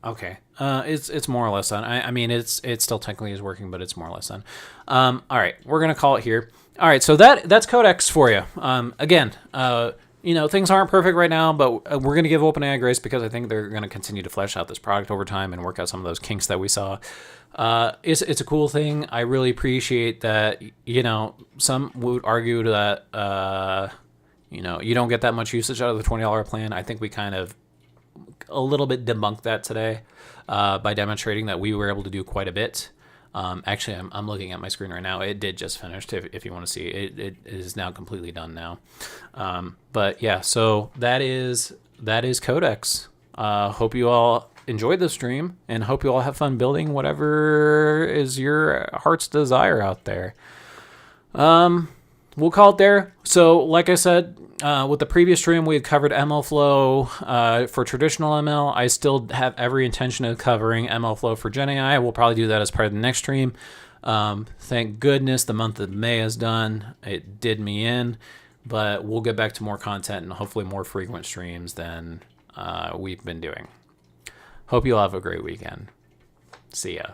Okay. It's more or less done. I mean, it's still technically is working, but it's more or less done. All right, we're gonna call it here. All right, so that's Codex for you. Again, things aren't perfect right now, but we're going to give OpenAI grace because I think they're going to continue to flesh out this product over time and work out some of those kinks that we saw. It's a cool thing. I really appreciate that. Some would argue that you don't get that much usage out of the $20 plan. I think we kind of a little bit debunked that today by demonstrating that we were able to do quite a bit. Actually, I'm looking at my screen right now. It did just finish. If you want to see it, it is now completely done now. But yeah, so that is Codex. Hope you all enjoyed the stream and hope you all have fun building whatever is your heart's desire out there. We'll call it there. So like I said, with the previous stream, we had covered MLflow for traditional ML. I still have every intention of covering MLflow for GenAI. We'll probably do that as part of the next stream. Thank goodness the month of May is done. It did me in, but we'll get back to more content and hopefully more frequent streams than we've been doing. Hope you all have a great weekend. See ya.